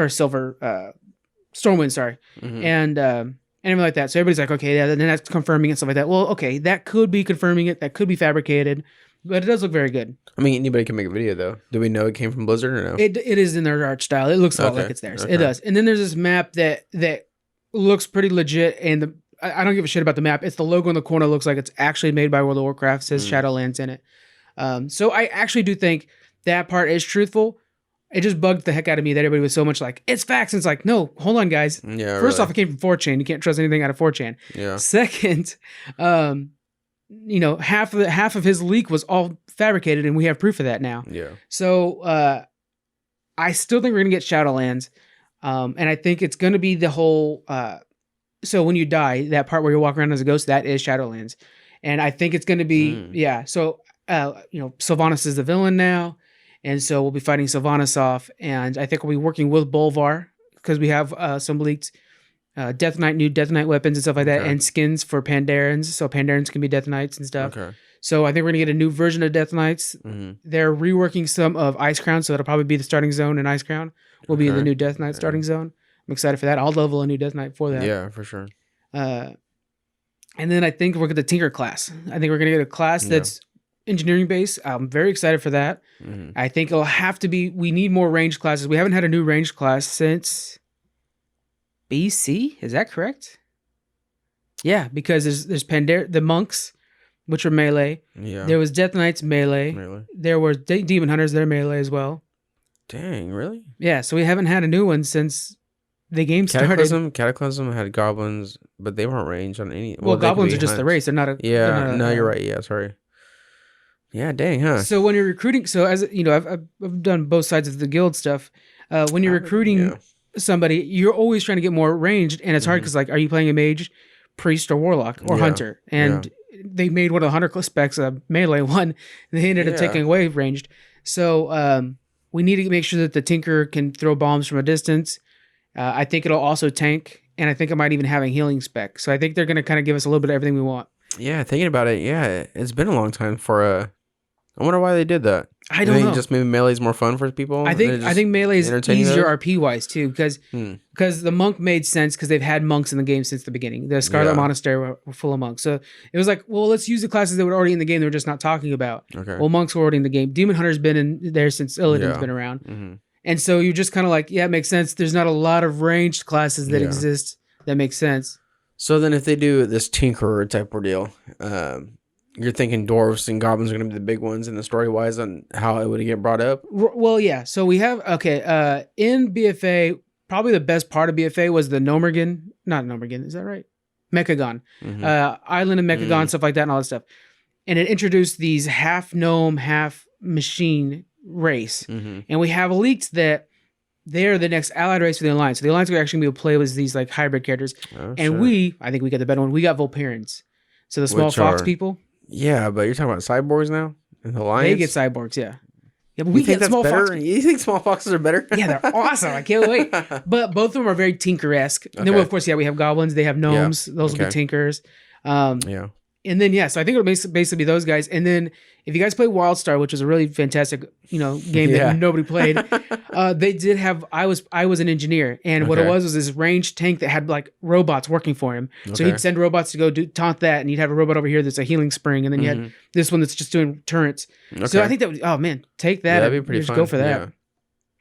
sorry, and everything like that. So everybody's like, okay, yeah, then that's confirming it, stuff like that. Well, okay, that could be confirming it. That could be fabricated, but it does look very good. I mean, anybody can make a video though. Do we know it came from Blizzard or no? It is in their art style. It looks a lot like it's theirs. Okay. It does. And then there's this map that looks pretty legit, and I don't give a shit about the map. It's the logo in the corner looks like it's actually made by World of Warcraft. It says Shadowlands in it. So I actually do think that part is truthful. It just bugged the heck out of me that everybody was so much like, it's facts. And it's like, no, hold on, guys. Yeah, First off, it came from 4chan. You can't trust anything out of 4chan. Yeah. Second, half of his leak was all fabricated, and we have proof of that now. Yeah. So I still think we're going to get Shadowlands. And I think it's going to be the whole... so when you die, that part where you walk around as a ghost, that is Shadowlands. And I think it's going to be... So, Sylvanas is the villain now. And so we'll be fighting Sylvanas off, and I think we'll be working with Bolvar because we have some leaked new Death Knight weapons and stuff like that, and skins for Pandarans. So Pandarans can be Death Knights and stuff. Okay. So I think we're gonna get a new version of Death Knights. They're reworking some of Ice Crown, so it'll probably be the starting zone, and Ice Crown will be in the new Death Knight starting zone. I'm excited for that. I'll level a new Death Knight for that. Yeah, for sure. And then I think we're gonna get the Tinker class. I think we're gonna get a class that's engineering base. I'm very excited for that. I think it'll have to be, we need more ranged classes. We haven't had a new ranged class since BC. Is that correct? Yeah, because there's the monks, which are melee. Yeah. There was Death Knights melee. There were Demon Hunters, they're melee as well. Dang, really? Yeah, so we haven't had a new one since the game started. Cataclysm had goblins, but they weren't ranged on any. Well, goblins are just the race. They're not a. Yeah, you're right. Yeah, sorry. Yeah, dang, huh? So when you're recruiting, so as you know, I've done both sides of the guild stuff. When you're recruiting somebody, you're always trying to get more ranged, and it's hard because, like, are you playing a mage, priest, or warlock, or hunter? And they made one of the hunter specs a melee one, and they ended up taking away ranged. So we need to make sure that the Tinker can throw bombs from a distance. I think it'll also tank, and I think it might even have a healing spec. So I think they're going to kind of give us a little bit of everything we want. Yeah, thinking about it, it's been a long time for a. I wonder why they did that. I don't know. Just maybe melee's more fun for people. I think melee is easier RP wise too, because the monk made sense because they've had monks in the game since the beginning. The Scarlet Monastery were full of monks, so it was like, well, let's use the classes that were already in the game. They were just not talking about. Okay. Well, monks were already in the game. Demon Hunter's been in there since Illidan's been around, and so you're just kind of like, yeah, it makes sense. There's not a lot of ranged classes that exist that make sense. So then, if they do this Tinkerer type ordeal, you're thinking dwarves and goblins are going to be the big ones in the story wise on how it would get brought up? Well, yeah. So we have, in BFA, probably the best part of BFA was the not Nomergan, is that right? Mechagon. Island of Mechagon, stuff like that and all that stuff. And it introduced these half gnome, half machine race. And we have leaked that they're the next allied race for the Alliance. So the Alliance are actually going to be able to play with these like hybrid characters. Oh, and I think we got the better one. We got Volparians. So the small fox people. Yeah, but you're talking about cyborgs now in the Alliance? They get cyborgs, yeah. Yeah, but we get small foxes. You think small foxes are better? Yeah, they're awesome. I can't wait. But both of them are very Tinker-esque. And then, of course, we have goblins. They have gnomes. Those will be Tinkers. And then, so I think it'll basically be those guys. And then if you guys play WildStar, which is a really fantastic, game that nobody played, they did have, I was an engineer. And what it was this ranged tank that had like robots working for him. So he'd send robots to go taunt that. And you'd have a robot over here that's a healing spring. And then you had this one that's just doing turrets. So I think that would, take that. That'd be pretty fun. Go for that.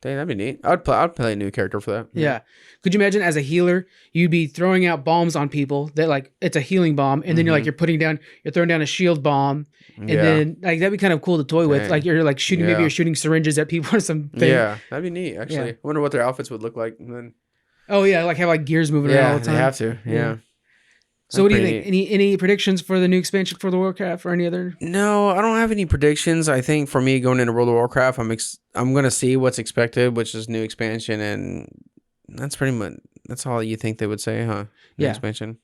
Dang, that'd be neat. I'd play a new character for that. Yeah. Could you imagine as a healer, you'd be throwing out bombs on people that like it's a healing bomb, and then you're throwing down a shield bomb, and then like that'd be kind of cool to toy with. Like you're like shooting, maybe you're shooting syringes at people or something. Yeah, that'd be neat. Actually, I wonder what their outfits would look like. And then, oh yeah, like have like gears moving around all the time. They have to. Yeah. So what do you think? Any predictions for the new expansion for the Warcraft or any other? No, I don't have any predictions. I think for me going into World of Warcraft, I'm gonna see what's expected, which is new expansion, and that's pretty much all you think they would say, huh? New expansion.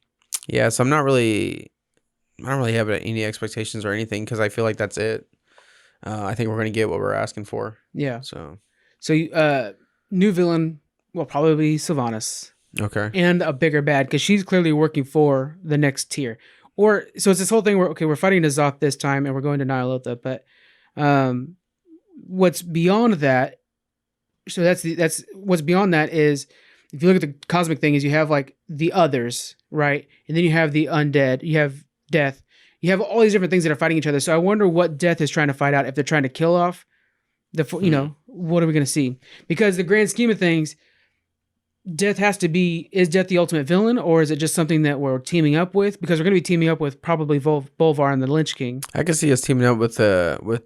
Yeah, so I don't really have any expectations or anything because I feel like that's it. I think we're gonna get what we're asking for. Yeah. So new villain will probably be Sylvanas. Okay. And a bigger bad because she's clearly working for the next tier. So it's this whole thing where we're fighting N'Zoth this time and we're going to Ny'alotha, but what's beyond that? So that's what's beyond that is if you look at the cosmic thing is you have like the others, right? And then you have the undead, you have death, you have all these different things that are fighting each other. So I wonder what death is trying to fight out if they're trying to kill off what are we going to see? Because the grand scheme of things, Death has to be, is Death the ultimate villain, or is it just something that we're teaming up with? Because we're going to be teaming up with probably Bolvar and the Lich King. I could see us teaming up with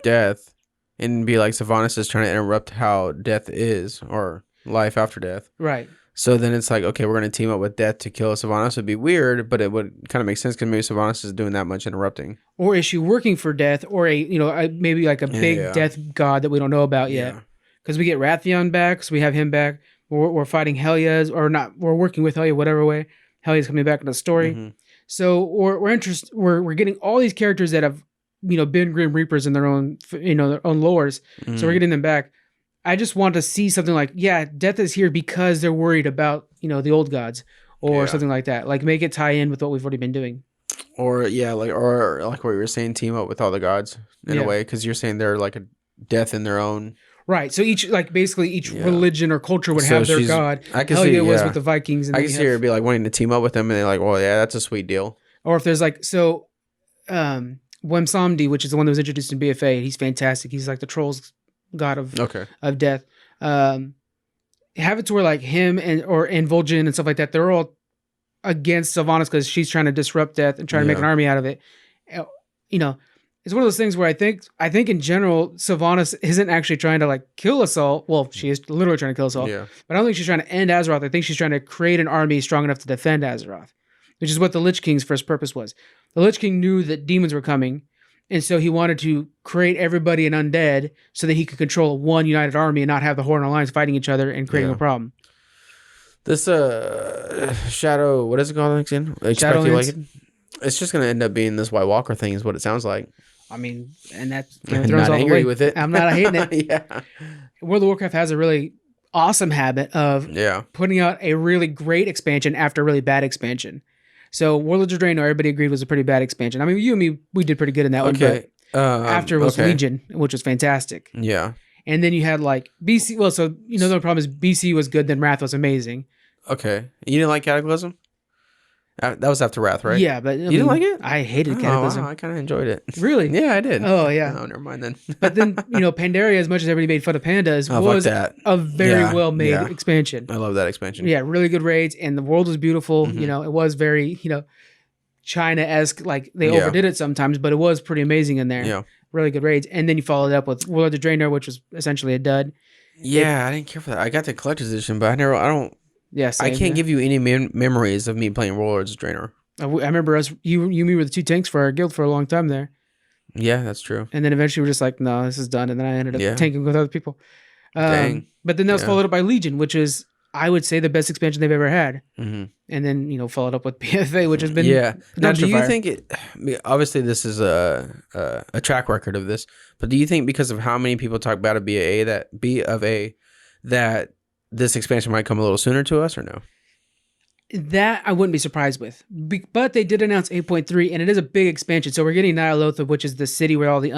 Death and be like Sylvanas is trying to interrupt how Death is, or life after death. Right. So then it's like, okay, we're going to team up with Death to kill Sylvanas. It'd be weird, but it would kind of make sense because maybe Sylvanas is doing that much interrupting. Or is she working for Death, or maybe like a big death god that we don't know about yet? Because we get Rathion back, so we have him back. We're fighting Helya's, or not. We're working with Helya, whatever way. Helya's coming back in the story. Mm-hmm. So we're getting all these characters that have been Grim Reapers in their own their own lores. Mm-hmm. So we're getting them back. I just want to see something like Death is here because they're worried about the old gods or something like that. Like make it tie in with what we've already been doing. Or like what you were saying, team up with all the gods in a way because you're saying they're like a death in their own. Right, so each religion or culture would have their god. I can see was with the Vikings. And I can see her be like wanting to team up with them, and they're like, "Well, yeah, that's a sweet deal." Or if there's Wemsamdi, which is the one that was introduced in BFA, he's fantastic. He's like the trolls god of death. Have it to where like him and Vol'jin and stuff like that, they're all against Sylvanas because she's trying to disrupt death and trying to make an army out of it. It's one of those things where I think in general, Sylvanas isn't actually trying to like kill us all. Well, she is literally trying to kill us all. Yeah. But I don't think she's trying to end Azeroth. I think she's trying to create an army strong enough to defend Azeroth, which is what the Lich King's first purpose was. The Lich King knew that demons were coming, and so he wanted to create everybody an undead so that he could control one united army and not have the Horde and Alliance fighting each other and creating a problem. This Shadow, what is it called again? Shadowlands. It's just going to end up being this White Walker thing is what it sounds like. I mean, and that's I'm not angry with it. I'm not hating it. Yeah. World of Warcraft has a really awesome habit of putting out a really great expansion after a really bad expansion. So Warlords of Draenor, everybody agreed was a pretty bad expansion. I mean, you and me, we did pretty good in that one. But after was Legion, which was fantastic. Yeah. And then you had like BC. Well, so the problem is BC was good, then Wrath was amazing. Okay. You didn't like Cataclysm? That was after Wrath, right? Yeah, but you didn't like it? I hated Cataclysm. Wow, I kind of enjoyed it. Really? Yeah, I did. Oh, yeah. Oh, never mind then. But then, Pandaria, as much as everybody made fun of pandas, was a very well-made expansion. I love that expansion. Yeah, really good raids, and the world was beautiful. Mm-hmm. It was very, China-esque. Like, they overdid it sometimes, but it was pretty amazing in there. Yeah. Really good raids. And then you followed up with Warlords of Draenor, which was essentially a dud. Yeah, I didn't care for that. I got the collector's edition, but I don't... Yeah, I can't give you any memories of me playing Warlords of Draenor. I remember me were the two tanks for our guild for a long time there. Yeah, that's true. And then eventually we're just like, no, this is done. And then I ended up tanking with other people. Dang. But then that was followed up by Legion, which is, I would say, the best expansion they've ever had. Mm-hmm. And then, followed up with PFA, which has been... Yeah. Now, do you think obviously this is a track record of this, but do you think because of how many people talk about that this expansion might come a little sooner to us or no? That I wouldn't be surprised with. But they did announce 8.3, and it is a big expansion. So we're getting Ny'alotha, which is the city where all the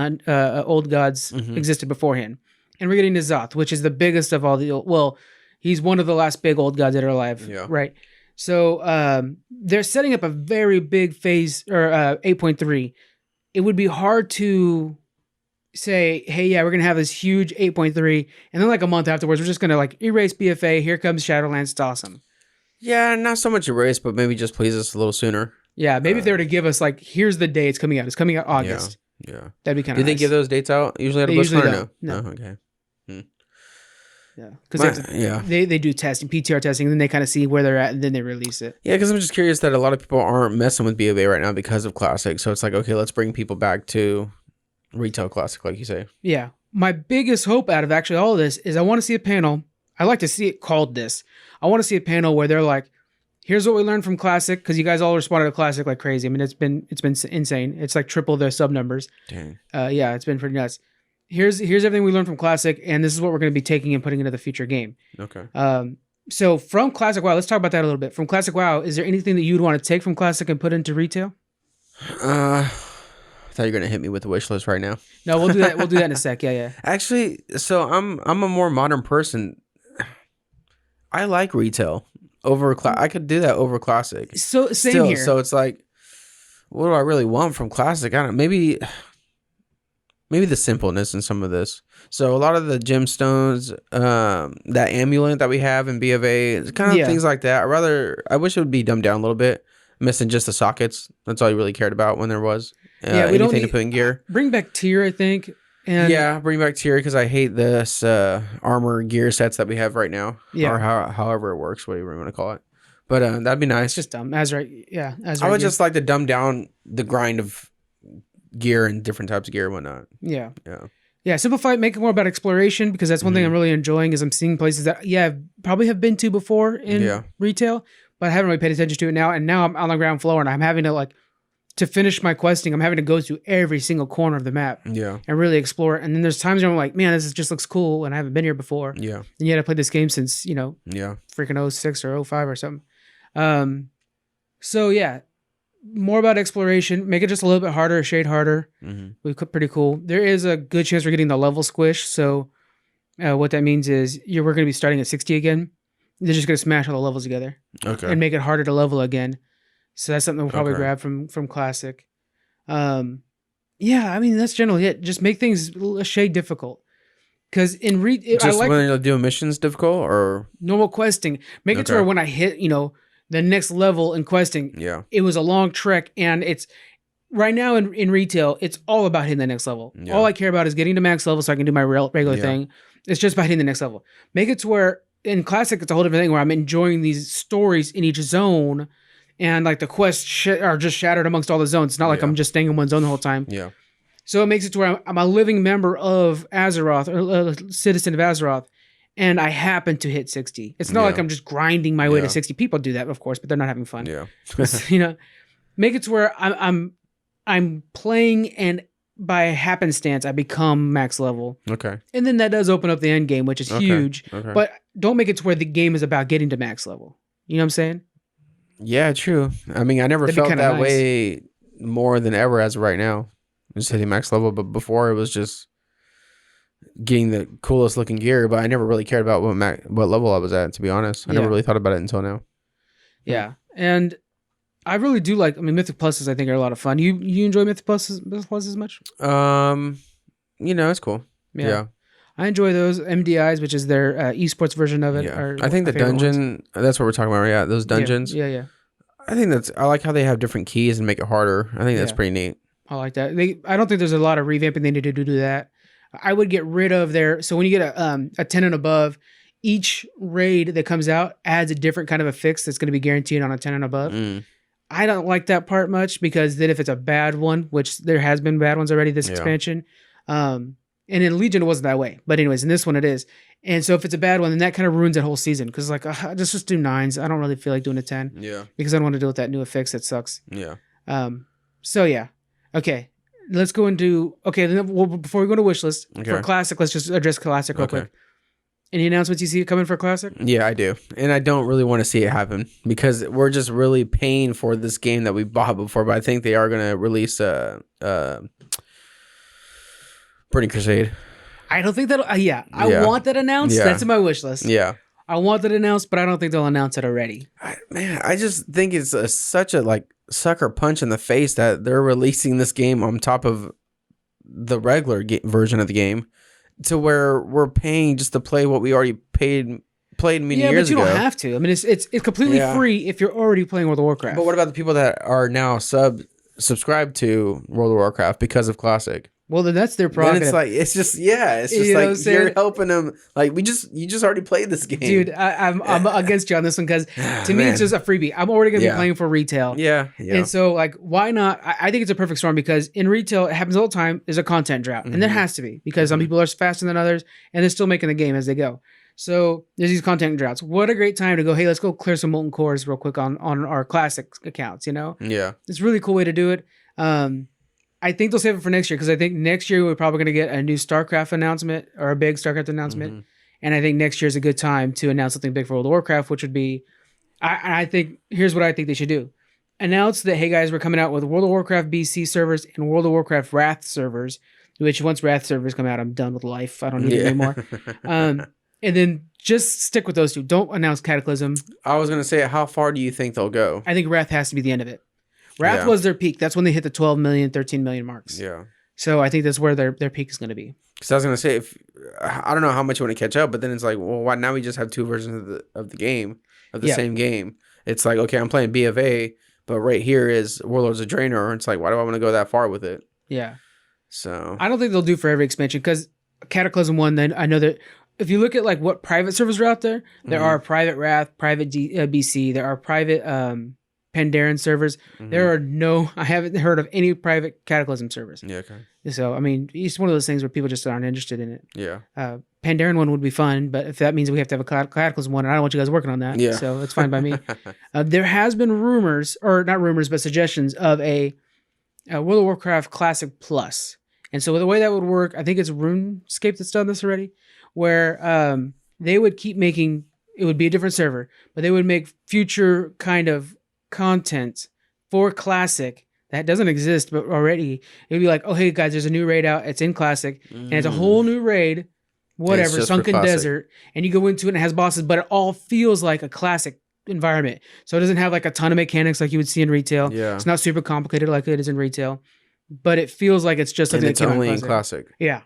old gods existed beforehand. And we're getting N'Zoth, which is the biggest of all the old... Well, he's one of the last big old gods that are alive. Yeah. Right? So they're setting up a very big phase, or 8.3. It would be hard to say, hey, yeah, we're going to have this huge 8.3, and then like a month afterwards, we're just going to like erase BFA. Here comes Shadowlands. It's awesome. Yeah, not so much erase, but maybe just please us a little sooner. Yeah, maybe if they were to give us like, here's the day it's coming out. It's coming out August. Yeah. That'd be kind of nice. Do they give those dates out usually at a Blizzcon or no? No. Oh, okay. Yeah, because they do testing, PTR testing, and then they kind of see where they're at, and then they release it. Yeah, because I'm just curious that a lot of people aren't messing with BOA right now because of Classic. So it's like, okay, let's bring people back to retail Classic, like you say. Yeah. My biggest hope out of actually all of this is I want to see a panel. I like to see it called this. I want to see a panel where they're like, here's what we learned from Classic, because you guys all responded to Classic like crazy. I mean, it's been insane. It's like triple their sub numbers. Dang. Yeah, it's been pretty nuts. Here's everything we learned from Classic, and this is what we're going to be taking and putting into the future game. Okay. So from Classic WoW, let's talk about that a little bit. From Classic WoW, is there anything that you'd want to take from Classic and put into retail? I thought you were gonna hit me with the wish list right now. No, we'll do that. We'll do that in a sec. Yeah. Actually, so I'm a more modern person. I like retail over I could do that over Classic. So same here. So it's like, what do I really want from Classic? I don't. Maybe the simpleness in some of this. So a lot of the gemstones, that amulet that we have in B of A, kind of things like that. I wish it would be dumbed down a little bit. Missing just the sockets. That's all you really cared about when there was anything to put in gear. Bring back tier, I think. And bring back tier because I hate this armor gear sets that we have right now. Yeah. Or however it works, whatever you want to call it. But that'd be nice. It's just dumb. I would just like to dumb down the grind of gear and different types of gear and whatnot. Yeah, simplify it, make it more about exploration, because that's one thing I'm really enjoying is I'm seeing places that I probably have been to before in retail, but I haven't really paid attention to it now. And now I'm on the ground floor and I'm having to to finish my questing, I'm having to go through every single corner of the map and really explore it. And then there's times where I'm like, man, this just looks cool and I haven't been here before. And yet I played this game since, freaking 06 or 05 or something. So yeah, more about exploration, make it just a little bit harder, a shade harder. We've got pretty cool. There is a good chance we're getting the level squish. So what that means is we're going to be starting at 60 again. They're just going to smash all the levels together and make it harder to level again. So that's something we'll probably grab from Classic. I mean, that's generally it. Just make things a shade difficult. Because in when you're doing missions difficult or normal questing, make it to where when I hit, the next level in questing, it was a long trek, and it's right now in retail, it's all about hitting the next level. All I care about is getting to max level so I can do my regular thing. It's just about hitting the next level. Make it to where in Classic, it's a whole different thing where I'm enjoying these stories in each zone, and like the quests are just shattered amongst all the zones. It's not like I'm just staying in one zone the whole time. So it makes it to where I'm a living member of Azeroth, or a citizen of Azeroth, and I happen to hit 60. It's not like I'm just grinding my way to 60. People do that, of course, but they're not having fun. Make it to where I'm playing, and by happenstance I become max level. And then that does open up the end game, which is huge. But don't make it to where the game is about getting to max level. You know what I'm saying? Yeah, true. I mean, I never felt that way more than ever as of right now. Just hitting max level, but before it was just getting the coolest looking gear, but I never really cared about what level I was at, to be honest. I never really thought about it until now. Yeah. And I really do like, Mythic Pluses I think are a lot of fun. You enjoy Mythic Pluses much? It's cool. Yeah. I enjoy those MDIs, which is their eSports version of it. I think the dungeon, that's what we're talking about. Yeah, those dungeons. Yeah. I like how they have different keys and make it harder. I think that's pretty neat. I like that. I don't think there's a lot of revamping they need to do that. I would get rid of so when you get a 10 and above, each raid that comes out adds a different kind of a fix that's going to be guaranteed on a 10 and above. I don't like that part much, because then if it's a bad one, which there has been bad ones already this expansion, and in Legion it wasn't that way, but anyways, in this one it is. And so if it's a bad one, then that kind of ruins that whole season, because just do 9s. I don't really feel like doing a 10. Because I don't want to deal with that new fix that sucks. So yeah. Okay. Let's go into then before we go to Wishlist for Classic, let's just address Classic real quick. Any announcements you see coming for Classic? Yeah, I do. And I don't really want to see it happen, because we're just really paying for this game that we bought before, but I think they are going to release Burning Crusade. I don't think that. I want that announced. That's in my wish list. I want that announced, but I don't think they'll announce it already. I just think it's such a sucker punch in the face that they're releasing this game on top of the regular version of the game to where we're paying just to play what we already played many years ago. Yeah, but you don't have to. I mean, it's completely free if you're already playing World of Warcraft. But what about the people that are now subscribed to World of Warcraft because of Classic? Well, then that's their prerogative. Then it's just like you're helping them. Like you just already played this game, dude. I'm against you on this one because to me it's just a freebie. I'm already gonna be playing for retail. Yeah. And so like, why not? I think it's a perfect storm because in retail it happens all the time. There's a content drought, and there has to be because some people are faster than others, and they're still making the game as they go. So there's these content droughts. What a great time to go. Hey, let's go clear some molten cores real quick on our classic accounts. Yeah. It's a really cool way to do it. I think they'll save it for next year because I think next year we're probably going to get a new StarCraft announcement or a big StarCraft announcement. And I think next year is a good time to announce something big for World of Warcraft, which would be, I think, here's what I think they should do. Announce that, hey guys, we're coming out with World of Warcraft BC servers and World of Warcraft Wrath servers, which once Wrath servers come out, I'm done with life. I don't need it anymore. And then just stick with those two. Don't announce Cataclysm. I was going to say, how far do you think they'll go? I think Wrath has to be the end of it. Wrath was their peak. That's when they hit the 12 million, 13 million marks. Yeah. So I think that's where their peak is going to be. Because I was going to say, if I don't know how much you want to catch up, but then it's like, well, why now we just have two versions of the game, of the same game. It's like, okay, I'm playing B of A, but right here is Warlords of Draenor. It's like, why do I want to go that far with it? Yeah. So I don't think they'll do for every expansion because Cataclysm 1, then I know that if you look at like what private servers are out there, there are private Wrath, private BC, there are private Pandaren servers. There are I haven't heard of any private Cataclysm servers. Yeah, okay. So, I mean, it's one of those things where people just aren't interested in it. Yeah. Pandaren one would be fun, but if that means we have to have a Cataclysm one, I don't want you guys working on that. Yeah. So it's fine by me. There has been rumors, or not rumors, but suggestions of a World of Warcraft Classic Plus. And so the way that would work, I think it's RuneScape that's done this already, where they would keep making, it would be a different server, but they would make future kind of content for Classic that doesn't exist, but already it would be like, oh, hey guys, there's a new raid out. It's in Classic, and it's a whole new raid, whatever, Sunken Desert, and you go into it and it has bosses, but it all feels like a Classic environment. So it doesn't have like a ton of mechanics like you would see in retail. Yeah. It's not super complicated like it is in retail, but it feels like it's just something and it's only in Classic. Yeah.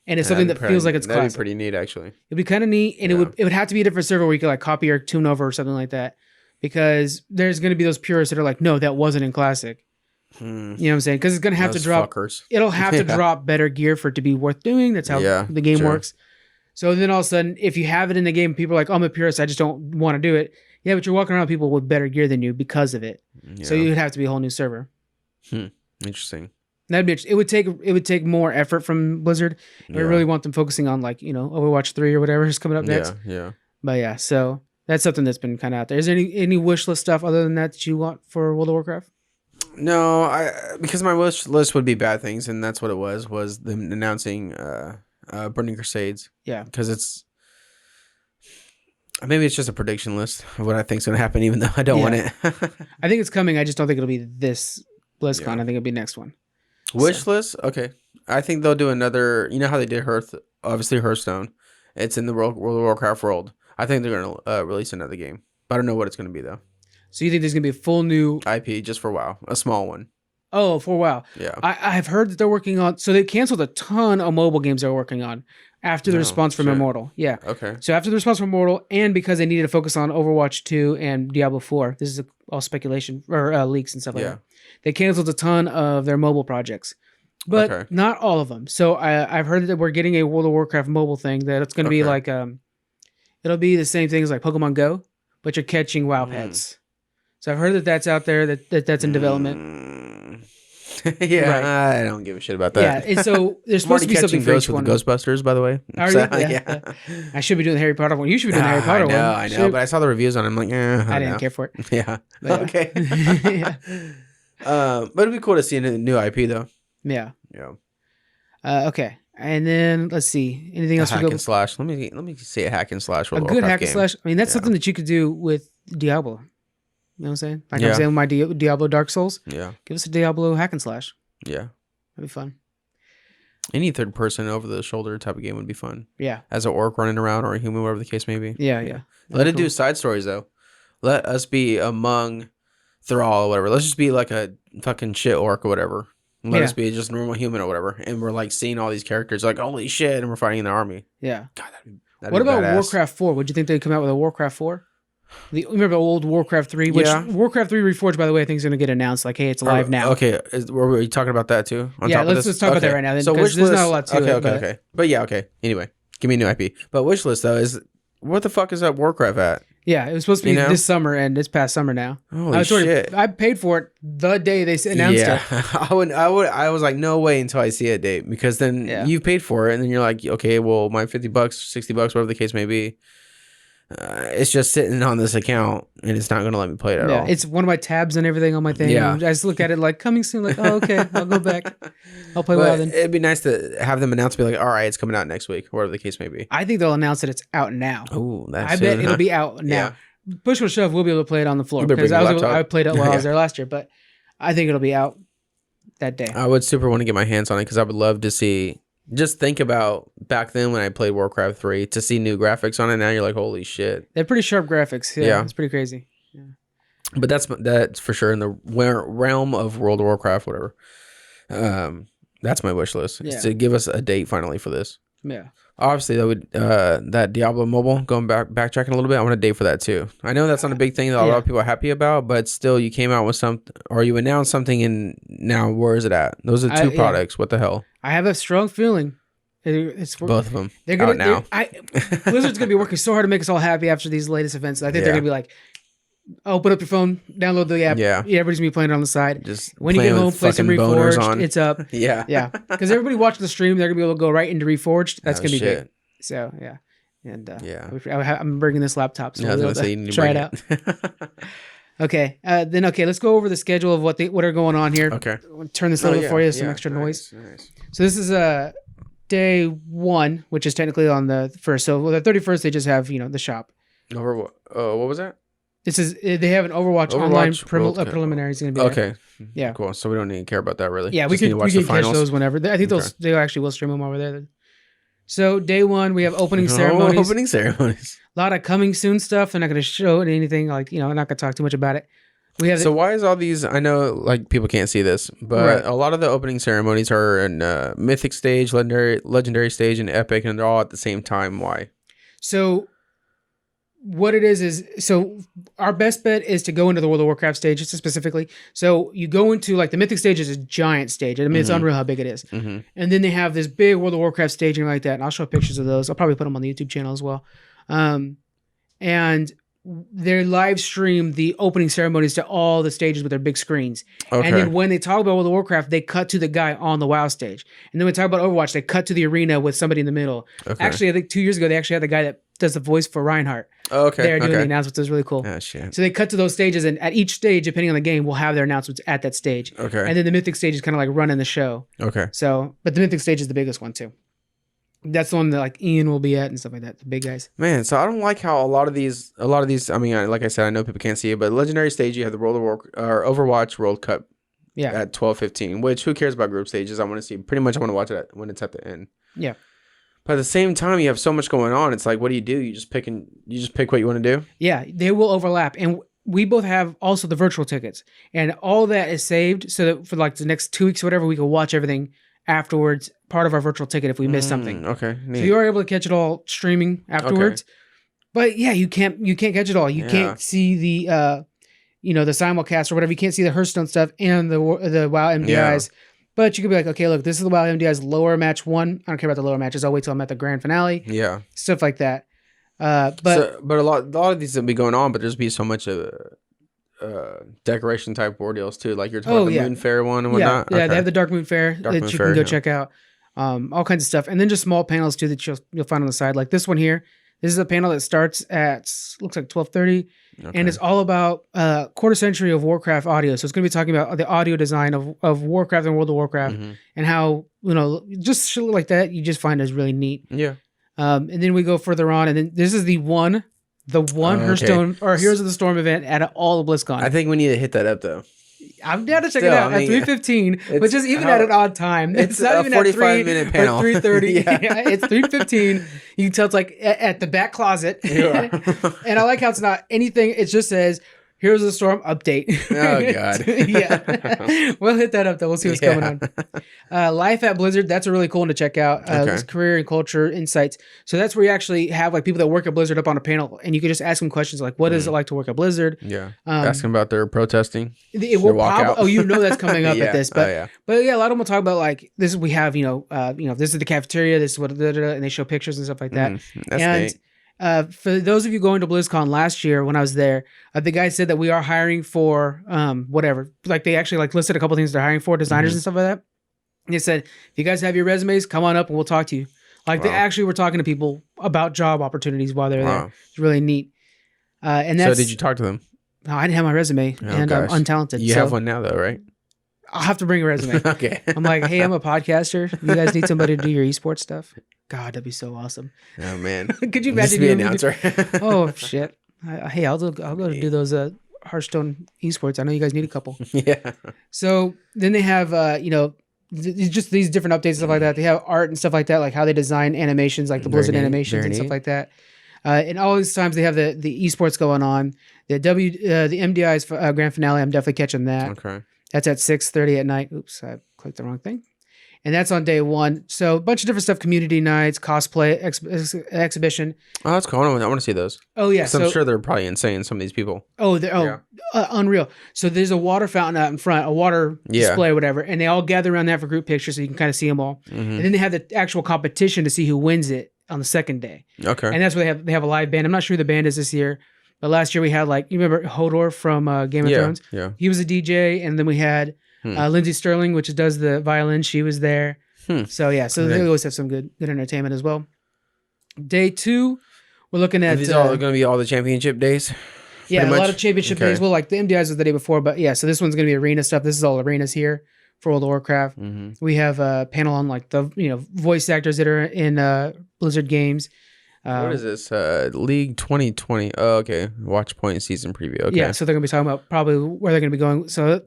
And it's something that feels like it's Classic. That'd be pretty neat, actually. It'd be kind of neat, and it would have to be a different server where you could like copy or tune over or something like that, because there's going to be those purists that are like, no, that wasn't in Classic. You know what I'm saying? Because it's going to have to drop. Fuckers. It'll have to drop better gear for it to be worth doing. That's how the game works. So then all of a sudden, if you have it in the game, people are like, oh, I'm a purist, I just don't want to do it. Yeah, but you're walking around with people with better gear than you because of it. Yeah. So you'd have to be a whole new server. Interesting. That'd be it would take more effort from Blizzard. I really want them focusing on like, Overwatch 3 or whatever is coming up next. Yeah. But yeah, so that's something that's been kind of out there. Is there any wish list stuff other than that you want for World of Warcraft? No, because my wish list would be bad things, and that's what it was them announcing Burning Crusades. Yeah. Because it's maybe it's just a prediction list of what I think is going to happen, even though I don't want it. I think it's coming. I just don't think it'll be this BlizzCon. I think it'll be next one. Wish list? Okay. I think they'll do another, you know how they did Hearthstone. It's in the World of Warcraft world. I think they're going to release another game. But I don't know what it's going to be, though. So you think there's going to be a full new IP just for WoW, a small one? Oh, for WoW. Yeah. I've heard that they're working on, so they canceled a ton of mobile games they were working on after the response from Immortal. Yeah. Okay. So after the response from Immortal, and because they needed to focus on Overwatch 2 and Diablo 4, this is all speculation or leaks and stuff like that. They canceled a ton of their mobile projects, but not all of them. So I've heard that we're getting a World of Warcraft mobile thing that it's going to be like, it'll be the same thing as like Pokemon Go, but you're catching WoW pets. So I've heard that that's out there, that's in development. I don't give a shit about that. Yeah, and so there's supposed to be something for each one. With the Ghostbusters, by the way. Are you? Yeah. I should be doing the Harry Potter one. You should be doing the Harry Potter one. I know, but I saw the reviews on it. I'm like, I didn't care for it. Yeah. Okay. But it'd be cool to see a new IP though. Yeah. Okay. And then let's see. Anything else? Hack and slash. Let me say a hack and slash. A good hack and slash. I mean, that's something that you could do with Diablo. You know what I'm saying? Like I'm saying with my Diablo Dark Souls. Yeah. Give us a Diablo hack and slash. Yeah. That'd be fun. Any third person over the shoulder type of game would be fun. Yeah. As an orc running around or a human, whatever the case may be. Yeah. Let it do side stories though. Let us be among Thrall or whatever. Let's just be like a fucking shit orc or whatever. Let us be just a normal human or whatever. And we're like seeing all these characters like, holy shit, and we're fighting in the army. Yeah. God, what about Warcraft 4? Would you think they'd come out with a Warcraft 4? Remember old Warcraft 3? Which Warcraft 3 Reforged, by the way, I think is going to get announced. Like, hey, it's live now. Okay. Were we talking about that too? Let's talk about that right now. Then, so Wishlist, there's not a lot to it. Okay. But yeah, okay. Anyway, give me a new IP. But Wishlist, though, is... What the fuck is that Warcraft at? Yeah, it was supposed to be this summer, and it's past summer now. Holy shit! I paid for it the day they announced it. I was like, no way until I see a date, because then you paid for it, and then you're like, okay, well, my $50, $60, whatever the case may be, it's just sitting on this account, and it's not going to let me play it at all. It's one of my tabs and everything on my thing. Yeah. I just look at it like, coming soon, like, oh, okay, I'll go back. I'll play WoW then. It'd be nice to have them announce, be like, all right, it's coming out next week, whatever the case may be. I think they'll announce that it's out now. Oh, that's I bet it'll be out now. Yeah. Push or shove, we'll be able to play it on the floor, because I played it while I was there last year, but I think it'll be out that day. I would super want to get my hands on it, because I would love to see... Just think about back then when I played Warcraft 3 to see new graphics on it. Now you're like, holy shit. They're pretty sharp graphics. Yeah. It's pretty crazy. Yeah. But that's for sure in the realm of World of Warcraft, whatever. That's my wish list. Is to give us a date finally for this. Yeah. Obviously, that Diablo mobile, backtracking a little bit, I want a date for that too. I know that's not a big thing that a lot of people are happy about, but still, you came out with something, or you announced something, and now where is it at? Those are two products. What the hell? I have a strong feeling it's both of them. They're gonna now. Blizzard's gonna be working so hard to make us all happy after these latest events. I think they're gonna be like, open up your phone, download the app. Yeah, everybody's gonna be playing it on the side. Just when you get home, play some Reforged. It's up. Yeah. Because everybody watching the stream, they're gonna be able to go right into Reforged. That's gonna be big. So yeah, and I'm bringing this laptop, so we'll try it out. Okay, let's go over the schedule of what are going on here. Okay, I'll turn this a little bit for you, some extra noise. Nice. So this is day 1, which is technically on the 1st. So the 31st, they just have the shop. What was that? This is they have an Overwatch online preliminary. Is going to be okay. There. Yeah, cool. So we don't need to care about that really. Yeah, we can catch those whenever. I think they actually will stream them over there. So day 1, we have opening ceremonies. Opening ceremonies. A lot of coming soon stuff. They're not going to show anything I'm not going to talk too much about it. We have why is all these? I know like people can't see this, but a lot of the opening ceremonies are in Mythic stage, legendary stage, and Epic, and they're all at the same time. Why? So what it is so our best bet is to go into the World of Warcraft stage specifically. So you go into like the Mythic stage is a giant stage. I mean, it's unreal how big it is. Mm-hmm. And then they have this big World of Warcraft stage and like that. And I'll show pictures of those. I'll probably put them on the YouTube channel as well. And they live stream the opening ceremonies to all the stages with their big screens. Okay. And then when they talk about World of Warcraft, they cut to the guy on the WoW stage. And then when they talk about Overwatch, they cut to the arena with somebody in the middle. Okay. Actually, I think 2 years ago, they actually had the guy that does the voice for Reinhardt. Oh, okay. They're doing the announcements. It was really cool. Oh, shit. So they cut to those stages, and at each stage, depending on the game, we'll have their announcements at that stage. Okay. And then the Mythic stage is kind of like running the show. Okay. So, but the Mythic stage is the biggest one too. That's the one that like Ian will be at and stuff like that. The big guys. Man, so I don't like how a lot of these. I mean, like I said, I know people can't see it, but legendary stage, you have the Overwatch World Cup. Yeah. At 12:15, which who cares about group stages? I want to see. Pretty much, I want to watch it when it's at the end. Yeah. But at the same time, you have so much going on. It's like, what do? You just pick what you want to do. Yeah, they will overlap, and we both have also the virtual tickets, and all that is saved so that for like the next 2 weeks or whatever, we can watch everything afterwards. Part of our virtual ticket if we miss something. Okay. Neat. So you are able to catch it all streaming afterwards. Okay. But yeah, you can't catch it all. You can't see the the simulcast or whatever. You can't see the Hearthstone stuff and the WoW MDIs. Yeah. But you could be like, okay, look, this is the WoW MDI's lower match 1. I don't care about the lower matches. I'll wait till I'm at the grand finale. Yeah. Stuff like that. But a lot of these will be going on, but there's be so much of decoration type ordeals too. Like you're talking about the Moon Fair one and whatnot. Yeah, they have the Dark Moon Fair that you can go check out. All kinds of stuff. And then just small panels too that you'll find on the side. Like this one here. This is a panel that starts at looks like 12:30. Okay. And it's all about quarter century of Warcraft audio. So it's going to be talking about the audio design of Warcraft and World of Warcraft, and how just shit like that you just find is really neat. Yeah. And then we go further on, and then this is the one Hearthstone or Heroes of the Storm event at all of BlizzCon. I think we need to hit that up though. I'm down to check it out at 3:15, which is even at an odd time. It's not even 45-minute panel. Or 3:30. Yeah, it's 3:15. You can tell it's like at the back closet. Yeah. And I like how it's not anything. It just says Heroes of the Storm update. Oh God. Yeah. We'll hit that up though. We'll see what's coming on. Life at Blizzard. That's a really cool one to check out. This career and culture insights. So that's where you actually have like people that work at Blizzard up on a panel, and you can just ask them questions like, "What is it like to work at Blizzard?" Yeah. Ask them about their protesting. It will that's coming up at this, but yeah, a lot of them will talk about like this. We have this is the cafeteria. This is what and they show pictures and stuff like that. That's neat. For those of you going to BlizzCon last year when I was there, the guy said that we are hiring for whatever. Like they actually like listed a couple things they're hiring for, designers and stuff like that. And they said, if you guys have your resumes, come on up and we'll talk to you. Like they actually were talking to people about job opportunities while they're there. It's really neat. And that's, so did you talk to them? No, I didn't have my resume and I'm untalented. You have one now though, right? I'll have to bring a resume. Okay. I'm like, hey, I'm a podcaster. You guys need somebody to do your esports stuff? God, that'd be so awesome. Oh man. Could you imagine being an announcer? Oh shit. Hey, I'll go to do those Hearthstone esports. I know you guys need a couple. Yeah. So then they have just these different updates and stuff like that. They have art and stuff like that, like how they design animations, like the Blizzard animations and stuff like that. And all these times they have the esports going on. The MDI's grand finale. I'm definitely catching that. Okay. That's at 6:30 at night. Oops, I clicked the wrong thing. And that's on day one. So a bunch of different stuff, community nights, cosplay exhibition. Oh, that's cool. I want to see those. Oh, yeah. So I'm sure they're probably insane, some of these people. Unreal. So there's a water fountain out in front, a water display or whatever, and they all gather around that for group pictures so you can kind of see them all. And then they have the actual competition to see who wins it on the second day. Okay. And that's where they have a live band. I'm not sure who the band is this year. But last year we had you remember Hodor from Game of Thrones? Yeah. He was a DJ, and then we had Lindsay Sterling, which does the violin. She was there. So they always have some good entertainment as well. Day 2, we're looking at... These are all going to be all the championship days? Yeah, a lot of championship days. Well, like the MDIs was the day before, but yeah, so this one's going to be arena stuff. This is all arenas here for World of Warcraft. We have a panel on like the voice actors that are in Blizzard games. What is this? League 2020. Oh, okay. Watch point season preview. Okay. Yeah, so they're going to be talking about probably where they're going to be going. So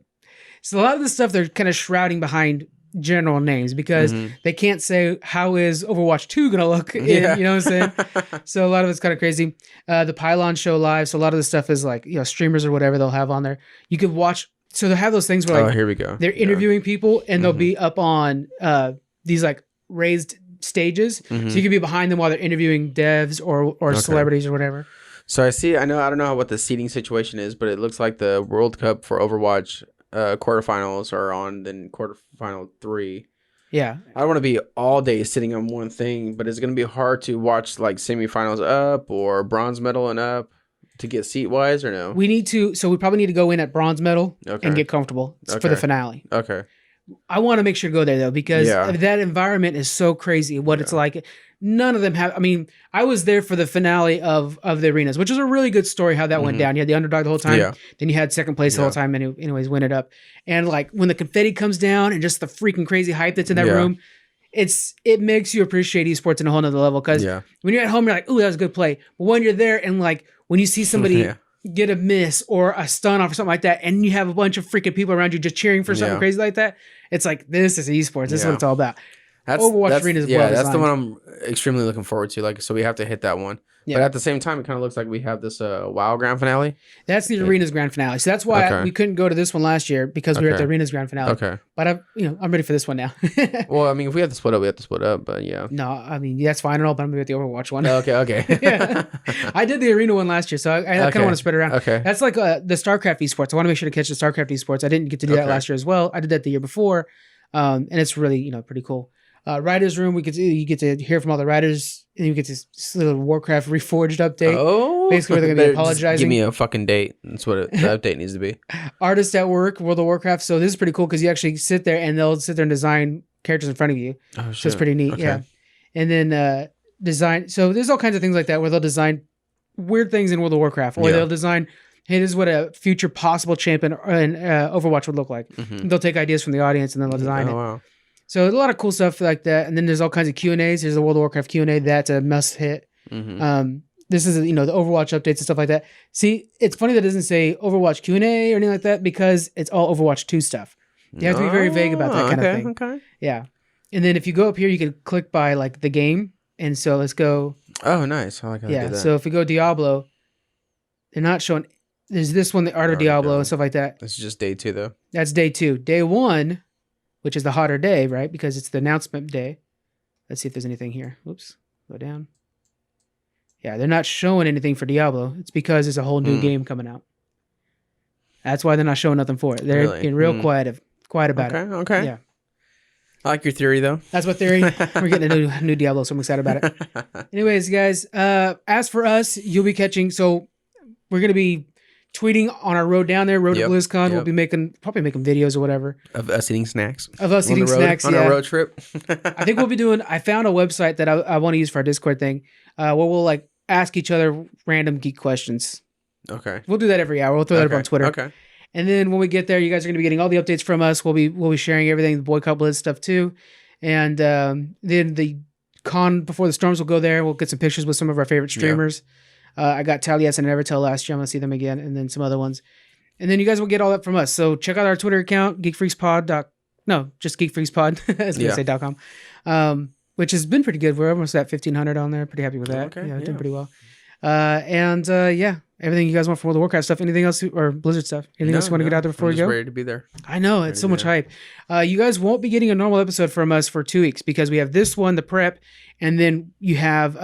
a lot of this stuff they're kind of shrouding behind general names because they can't say how is Overwatch 2 going to look. You know what I'm saying? So a lot of it's kind of crazy. The Pylon show live. So a lot of the stuff is like, streamers or whatever they'll have on there. You could watch. So they'll have those things where here we go. They're interviewing people and they'll be up on these like raised stages, so you can be behind them while they're interviewing devs or celebrities or whatever. So I don't know what the seating situation is, but it looks like the World Cup for Overwatch quarterfinals are on then quarterfinal 3. Yeah, I don't want to be all day sitting on one thing, but it's going to be hard to watch like semifinals up or bronze medal and up to get seat wise, or no? We probably need to go in at bronze medal and get comfortable for the finale. Okay. I want to make sure to go there though, because that environment is so crazy. What it's like, none of them have. I mean, I was there for the finale of the arenas, which was a really good story how that went down. You had the underdog the whole time, then you had second place the whole time, and anyways, win it up. And like when the confetti comes down and just the freaking crazy hype that's in that room, it makes you appreciate esports in a whole nother level. Because when you're at home, you're like, "Ooh, that was a good play," but when you're there and like when you see somebody. Get a miss or a stun off or something like that, and you have a bunch of freaking people around you just cheering for something crazy like that. It's like, this is esports. This is what it's all about. Overwatch Arena is that's the one I'm extremely looking forward to. Like, so we have to hit that one. Yeah. But at the same time, it kind of looks like we have this WoW grand finale. That's the Arena's grand finale. So that's why we couldn't go to this one last year because we were at the Arena's grand finale. Okay. But I'm ready for this one now. Well, I mean, if we have to split up, we have to split up. But yeah. No, I mean, that's fine and all, but I'm going to be at the Overwatch one. Okay. Yeah. I did the Arena one last year, so I kind of want to spread it around. Okay. That's like the StarCraft eSports. I want to make sure to catch the StarCraft eSports. I didn't get to do that last year as well. I did that the year before. And it's really, pretty cool. Writers Room, you get to hear from all the writers, and you get this little Warcraft Reforged update. Oh, basically, where they're going to be apologizing. Give me a fucking date. That's what the update needs to be. Artists at Work, World of Warcraft. So this is pretty cool because you actually sit there and they'll sit there and design characters in front of you. Oh, shit. So it's pretty neat. Okay. Yeah. And then design. So there's all kinds of things like that where they'll design weird things in World of Warcraft, or they'll design, hey, this is what a future possible champion in Overwatch would look like. Mm-hmm. They'll take ideas from the audience and then they'll design it. Wow. So there's a lot of cool stuff like that. And then there's all kinds of Q&As. There's the World of Warcraft Q&A. That's a must hit. Mm-hmm. This is, the Overwatch updates and stuff like that. See, it's funny that it doesn't say Overwatch Q&A or anything like that because it's all Overwatch 2 stuff. You have to be very vague about that kind of thing. Okay. Yeah. And then if you go up here, you can click by like the game. And so let's go. Oh, nice. I like how they did that. So if we go Diablo, they're not showing There's this one, the Art of Diablo and stuff like that. This is just day 2 though. That's day 2. Day 1, which is the hotter day, right? Because it's the announcement day. Let's see if there's anything here. Oops, go down. Yeah, they're not showing anything for Diablo. It's because there's a whole new game coming out. That's why they're not showing nothing for it. They're getting real quiet about it. Okay. Yeah. I like your theory though. That's my theory. We're getting a new Diablo, so I'm excited about it. Anyways, guys, as for us, you'll be catching. So we're gonna be tweeting on our road down there, road to BlizzCon. We'll be probably making videos or whatever of us eating snacks. Of us eating snacks on a road trip. I think we'll be doing. I found a website that I want to use for our Discord thing, where we'll like ask each other random geek questions. Okay. We'll do that every hour. We'll throw that up on Twitter. Okay. And then when we get there, you guys are going to be getting all the updates from us. We'll be sharing everything, the Boycott Blizzard stuff too. And then the con before the storms will go there. We'll get some pictures with some of our favorite streamers. I got Taliesin and Evertell last year. I'm going to see them again. And then some other ones. And then you guys will get all that from us. So check out our Twitter account, geekfreakspod. No, just geekfreakspod. I was going to say .com. Which has been pretty good. We're almost at 1,500 on there. Pretty happy with that. Okay. Yeah, doing pretty well. Everything you guys want from World of Warcraft stuff. Anything else or Blizzard stuff? Anything else you want to get out there before we go? Ready to be there. I know it's so much hype. You guys won't be getting a normal episode from us for 2 weeks because we have this one, the prep, and then you have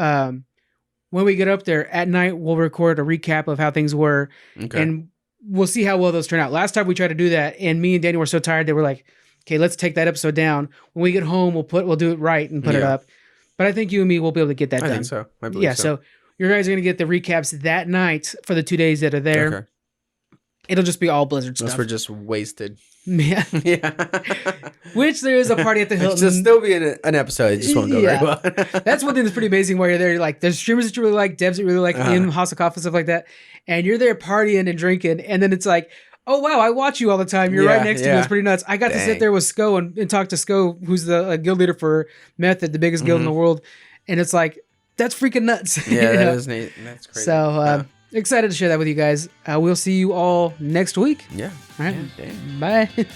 when we get up there at night, we'll record a recap of how things were, and we'll see how well those turn out. Last time we tried to do that, and me and Danny were so tired they were like, "Okay, let's take that episode down. When we get home, we'll do it right and put it up." But I think you and me will be able to get that done. I think so. I believe so. So you guys are going to get the recaps that night for the 2 days that are there. Okay. It'll just be all Blizzard stuff. Unless we're just wasted. Yeah. Which there is a party at the Hilton. It'll still be an episode. It just won't go very well. That's one thing that's pretty amazing while you're there. You're like, there's streamers that you really like, devs that you really like, in House of Coffee and stuff like that. And you're there partying and drinking. And then it's like, oh, wow, I watch you all the time. You're right next to me. It's pretty nuts. I got to sit there with Sko and talk to Sko, who's the guild leader for Method, the biggest guild in the world. And it's like, that's freaking nuts. Yeah, that is neat. That's crazy. So excited to share that with you guys. We'll see you all next week. Yeah. All right. Yeah, bye.